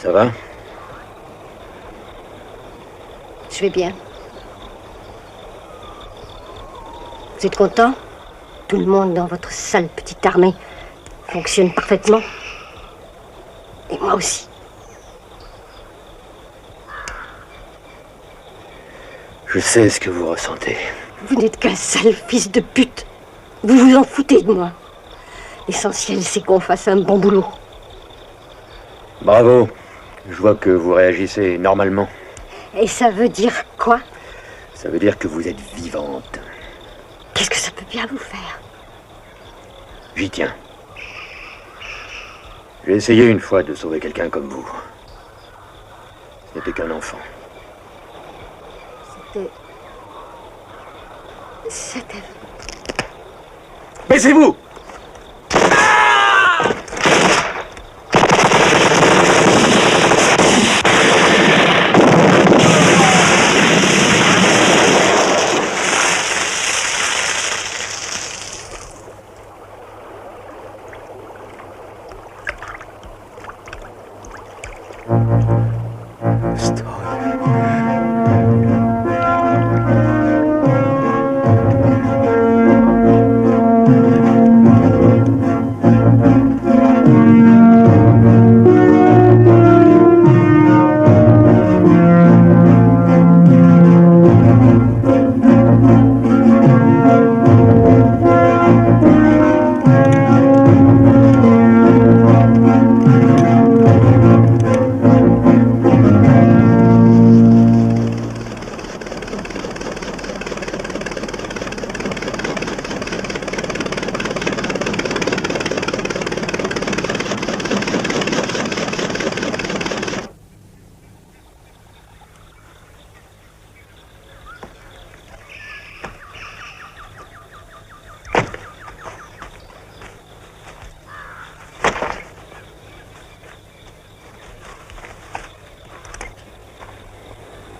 Ça va? Je vais bien. Vous êtes content? Tout le monde dans votre sale petite armée fonctionne parfaitement. Et moi aussi. Je sais ce que vous ressentez. Vous n'êtes qu'un sale fils de pute. Vous vous en foutez de moi. L'essentiel, c'est qu'on fasse un bon boulot. Bravo. Je vois que vous réagissez normalement. Et ça veut dire quoi? Ça veut dire que vous êtes vivante. Qu'est-ce que ça peut bien vous faire? J'y tiens. J'ai essayé une fois de sauver quelqu'un comme vous. Ce n'était qu'un enfant. C'était... Baissez-vous!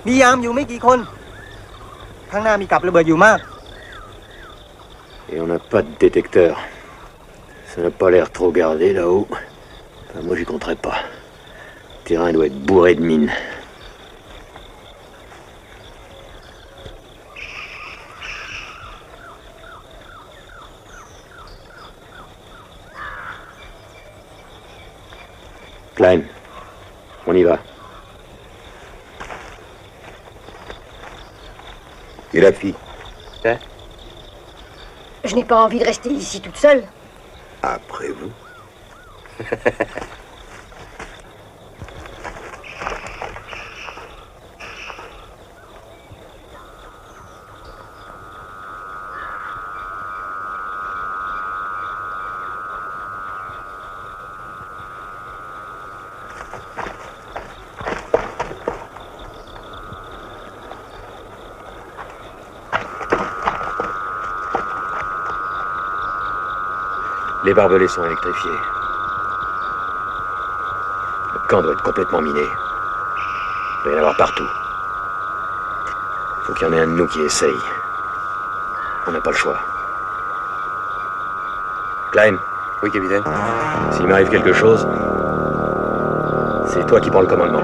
มียามอยู่ไม่กี่คนข้างหน้ามีกับระเบิดอยู่มาก Et on n'a pas de détecteur. Ça n'a pas l'air trop gardé là-haut. Enfin, moi j'y compterais pas. Le terrain doit être bourré de mines. Klein, on y va. Et la fille? Hein? Je n'ai pas envie de rester ici toute seule. Après vous. Les barbelés sont électrifiés. Le camp doit être complètement miné. Il doit y en avoir partout. Il faut qu'il y en ait un de nous qui essaye. On n'a pas le choix. Klein. Oui, capitaine. S'il m'arrive quelque chose, c'est toi qui prends le commandement.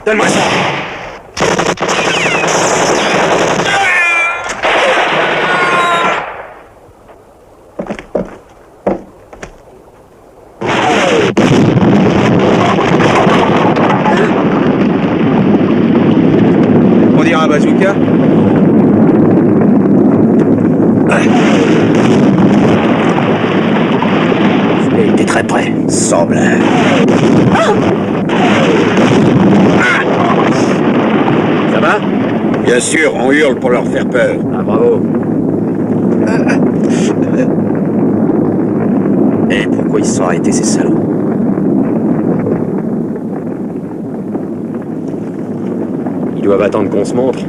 Donne-moi ça. On dirait un bazooka. T'es très près. Semble. Ça va? Bien sûr, on hurle pour leur faire peur. Ah, bravo. Et pourquoi ils se sont arrêtés, ces salauds? Ils doivent attendre qu'on se montre.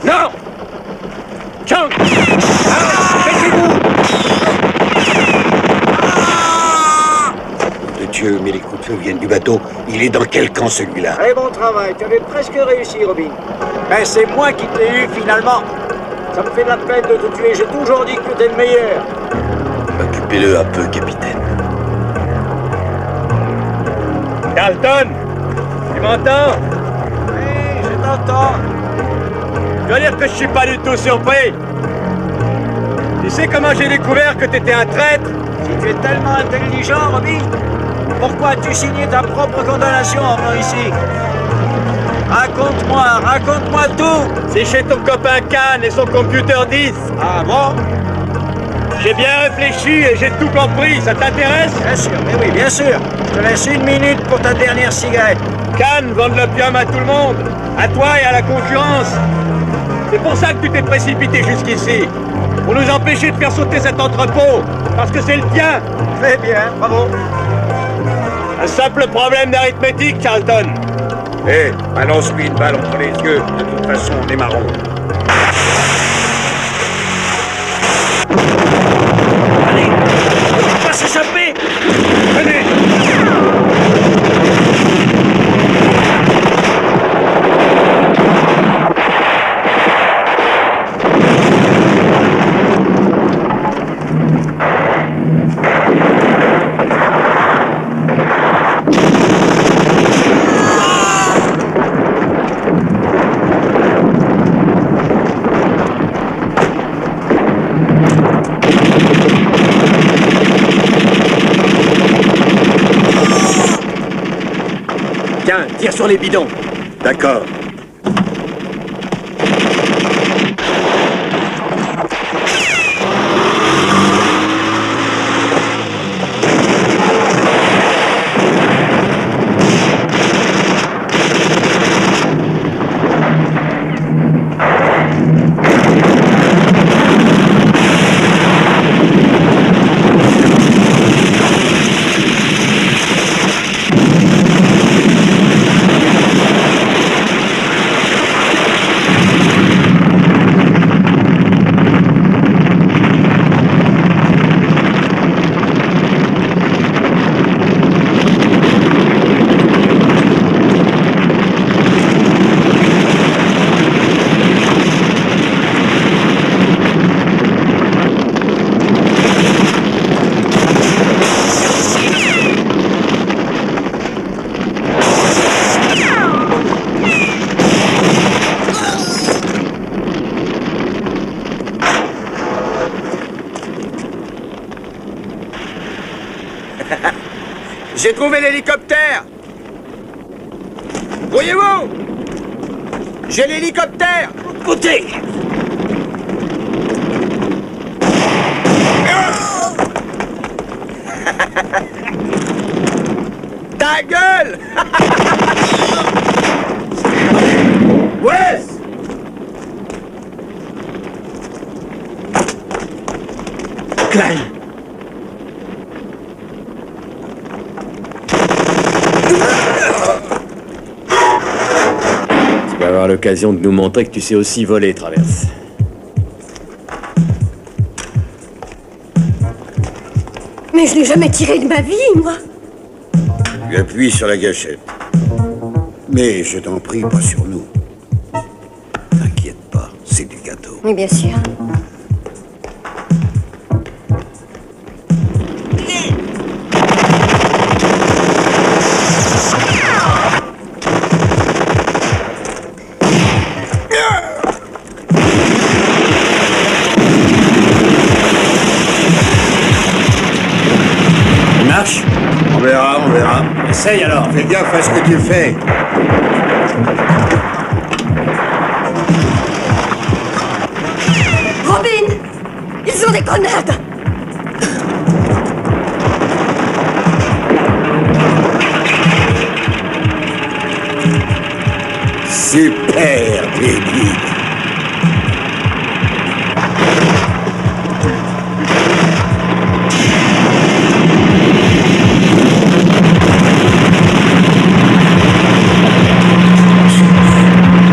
Non! Chang! De Dieu, mais les coups de feu viennent du bateau. Il est dans quel camp, celui-là? Très bon travail, tu avais presque réussi, Robin. Mais c'est moi qui t'ai eu, finalement. Ça me fait de la peine de te tuer, j'ai toujours dit que t'es le meilleur. Occupez-le un peu, capitaine. Carlton! Tu m'entends? Oui, je t'entends. Je dois dire que je suis pas du tout surpris. Tu sais comment j'ai découvert que t'étais un traître? Si tu es tellement intelligent, Robin, pourquoi as-tu signé ta propre condamnation en venant ici? Raconte-moi tout. C'est chez ton copain Khan et son computer 10. Ah bon? J'ai bien réfléchi et j'ai tout compris. Ça t'intéresse? Bien sûr, mais oui, bien sûr. Je te laisse 1 minute pour ta dernière cigarette. Khan vend de l'opium à tout le monde. À toi et à la concurrence. C'est pour ça que tu t'es précipité jusqu'ici. Pour nous empêcher de faire sauter cet entrepôt. Parce que c'est le tien. Très bien, bravo. Un simple problème d'arithmétique, Charlton. Hé, balance-lui une balle entre les yeux. De toute façon, on est marron. Allez, on ne peut pas s'échapper. Venez. Tiens, tire sur les bidons. D'accord. J'ai trouvé l'hélicoptère. Voyez-vous? J'ai l'hélicoptère. Côté. Ta gueule. Ouais. Klein. Tu vas avoir l'occasion de nous montrer que tu sais aussi voler, Traverse. Mais je n'ai jamais tiré de ma vie, moi. Tu appuies sur la gâchette. Mais je t'en prie, pas sur nous. T'inquiète pas, c'est du gâteau. Oui, bien sûr. Marche. On verra, on verra. Essaye alors. Fais gaffe à ce que tu fais. Robin! Ils ont des grenades! Super, Teddy.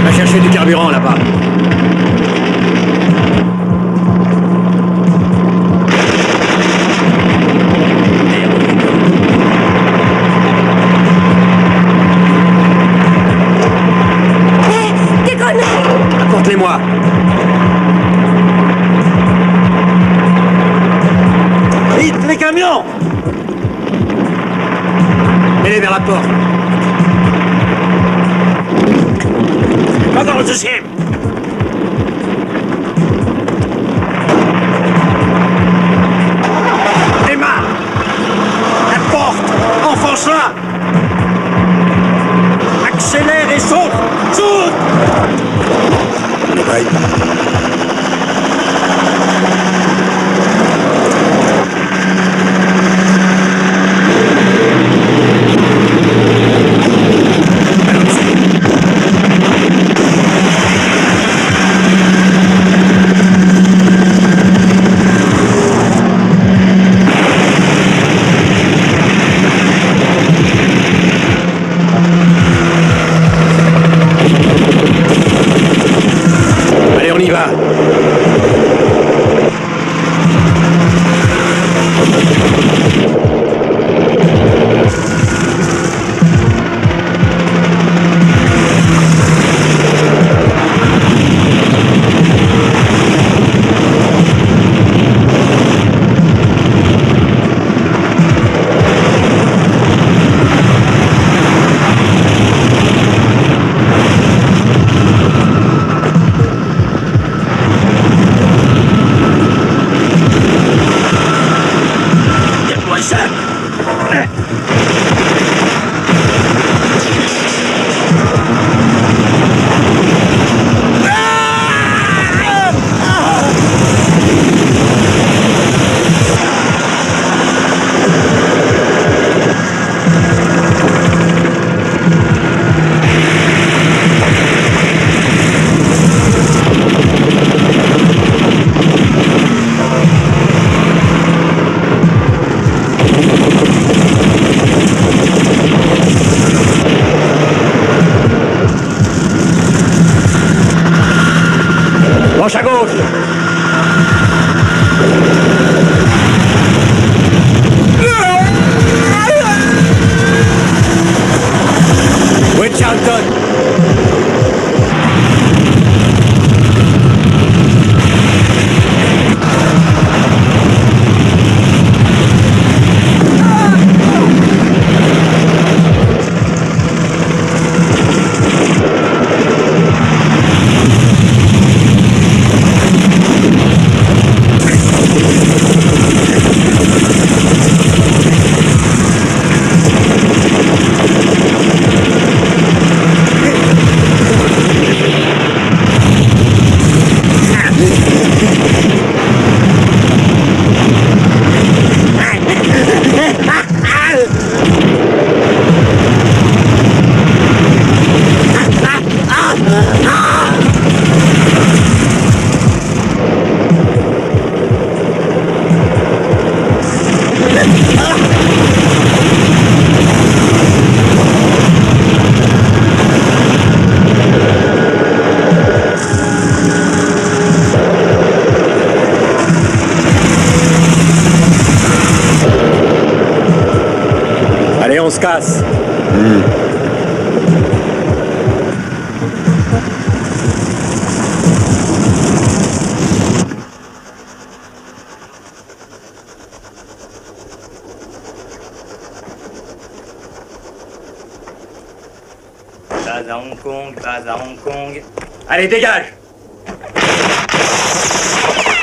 Va chercher du carburant là-bas. Des grenades! Apporte-les-moi. Vite, les camions! Mets-les vers la porte. Pas dans le deuxième. Démarre. La porte. Enfonce-la. Accélère et saute. Saute. Allez, on y va. Penche à gauche. Où est Charlton? se casse. Base à Hong Kong, base à Hong Kong. Allez, dégage!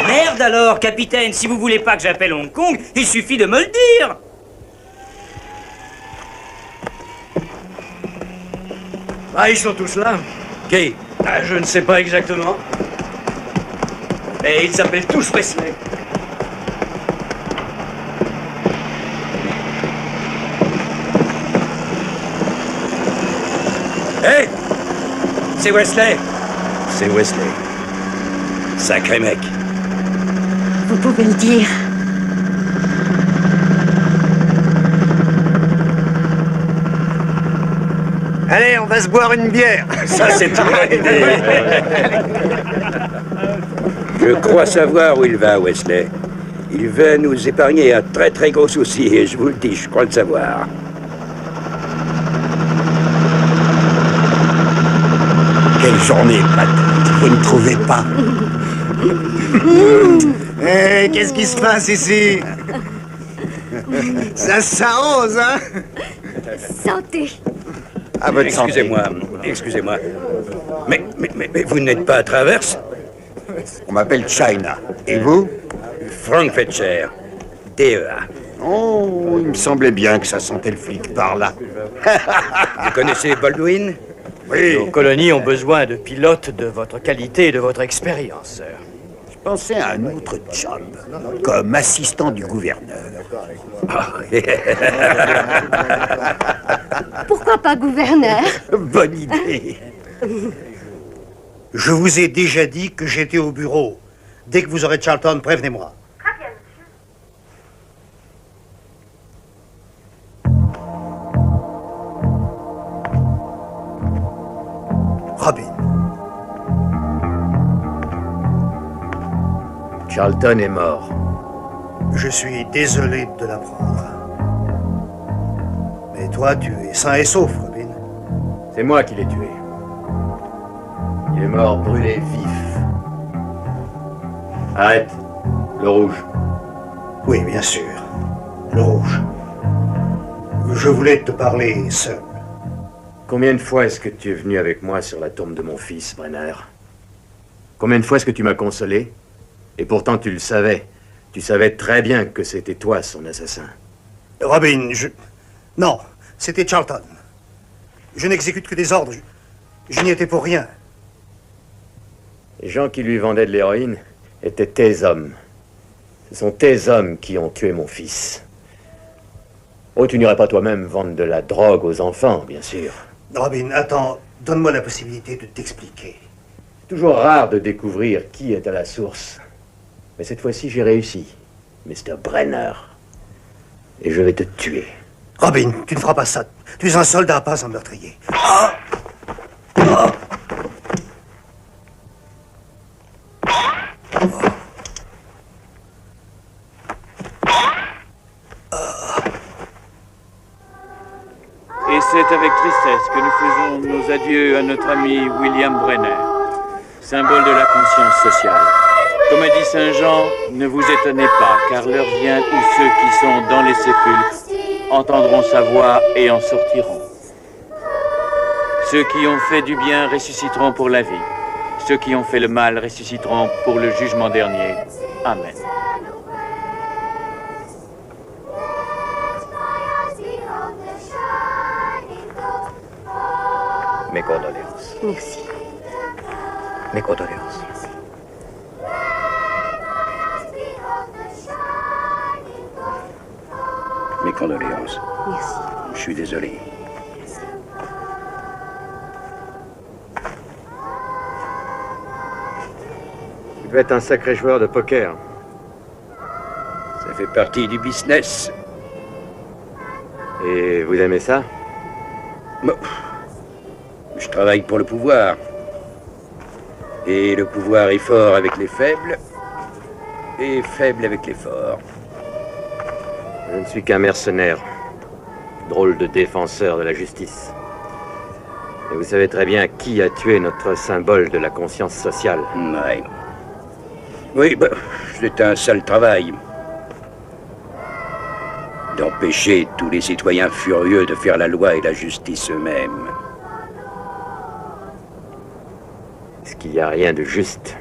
Merde alors, capitaine, si vous voulez pas que j'appelle Hong Kong, il suffit de me le dire. Ah, ils sont tous là. Qui? Je ne sais pas exactement. Mais ils s'appellent tous Wesley. Hé! C'est Wesley. C'est Wesley. Sacré mec. Vous pouvez le dire. Allez, on va se boire une bière. Ça, c'est une bonne idée. Je crois savoir où il va, Wesley. Il va nous épargner un très très gros souci, et je vous le dis, je crois le savoir. Quelle journée, Pat. Vous ne trouvez pas? Eh, qu'est-ce qui se passe ici? Ça s'arrose, hein? Santé. Ah, votre excusez-moi, excusez-moi. Mais vous n'êtes pas à Traverse? On m'appelle China. Et vous? Frank Fletcher, DEA. Oh, il me semblait bien que ça sentait le flic par là. Vous connaissez Baldwin? Oui. Nos colonies ont besoin de pilotes de votre qualité et de votre expérience, sir. Je pensais à un autre job, comme assistant du gouverneur. Pourquoi pas gouverneur? Bonne idée. Je vous ai déjà dit que j'étais au bureau. Dès que vous aurez Charlton, prévenez-moi. Robin. Charlton est mort. Je suis désolé de l'apprendre. Mais toi, tu es sain et sauf, Robin. C'est moi qui l'ai tué. Il est mort brûlé vif. Arrête. Le rouge. Oui, bien sûr. Le rouge. Je voulais te parler seul. Combien de fois est-ce que tu es venu avec moi sur la tombe de mon fils, Brenner? Combien de fois est-ce que tu m'as consolé? Et pourtant tu le savais. Tu savais très bien que c'était toi son assassin. Robin, Non, c'était Charlton. Je n'exécute que des ordres. Je n'y étais pour rien. Les gens qui lui vendaient de l'héroïne étaient tes hommes. Ce sont tes hommes qui ont tué mon fils. Oh, tu n'irais pas toi-même vendre de la drogue aux enfants, bien sûr. Robin, attends, donne-moi la possibilité de t'expliquer. Toujours rare de découvrir qui est à la source. Mais cette fois-ci, j'ai réussi, Mr. Brenner. Et je vais te tuer. Robin, tu ne feras pas ça. Tu es un soldat, pas un meurtrier. Et c'est avec tristesse que nous faisons nos adieux à notre ami William Brenner, symbole de la conscience sociale. Comme a dit Saint Jean, ne vous étonnez pas, car l'heure vient où ceux qui sont dans les sépulcres entendront sa voix et en sortiront. Ceux qui ont fait du bien ressusciteront pour la vie. Ceux qui ont fait le mal ressusciteront pour le jugement dernier. Amen. Mes condoléances. Merci. Mes condoléances. Mes condoléances. Merci. Je suis désolé. Tu peux être un sacré joueur de poker. Ça fait partie du business. Et vous aimez ça? Bon. Je travaille pour le pouvoir. Et le pouvoir est fort avec les faibles et faible avec les forts. Je ne suis qu'un mercenaire. Drôle de défenseur de la justice. Et vous savez très bien qui a tué notre symbole de la conscience sociale. Ouais. Oui, bah, c'est un sale travail. D'empêcher tous les citoyens furieux de faire la loi et la justice eux-mêmes. Est-ce qu'il n'y a rien de juste?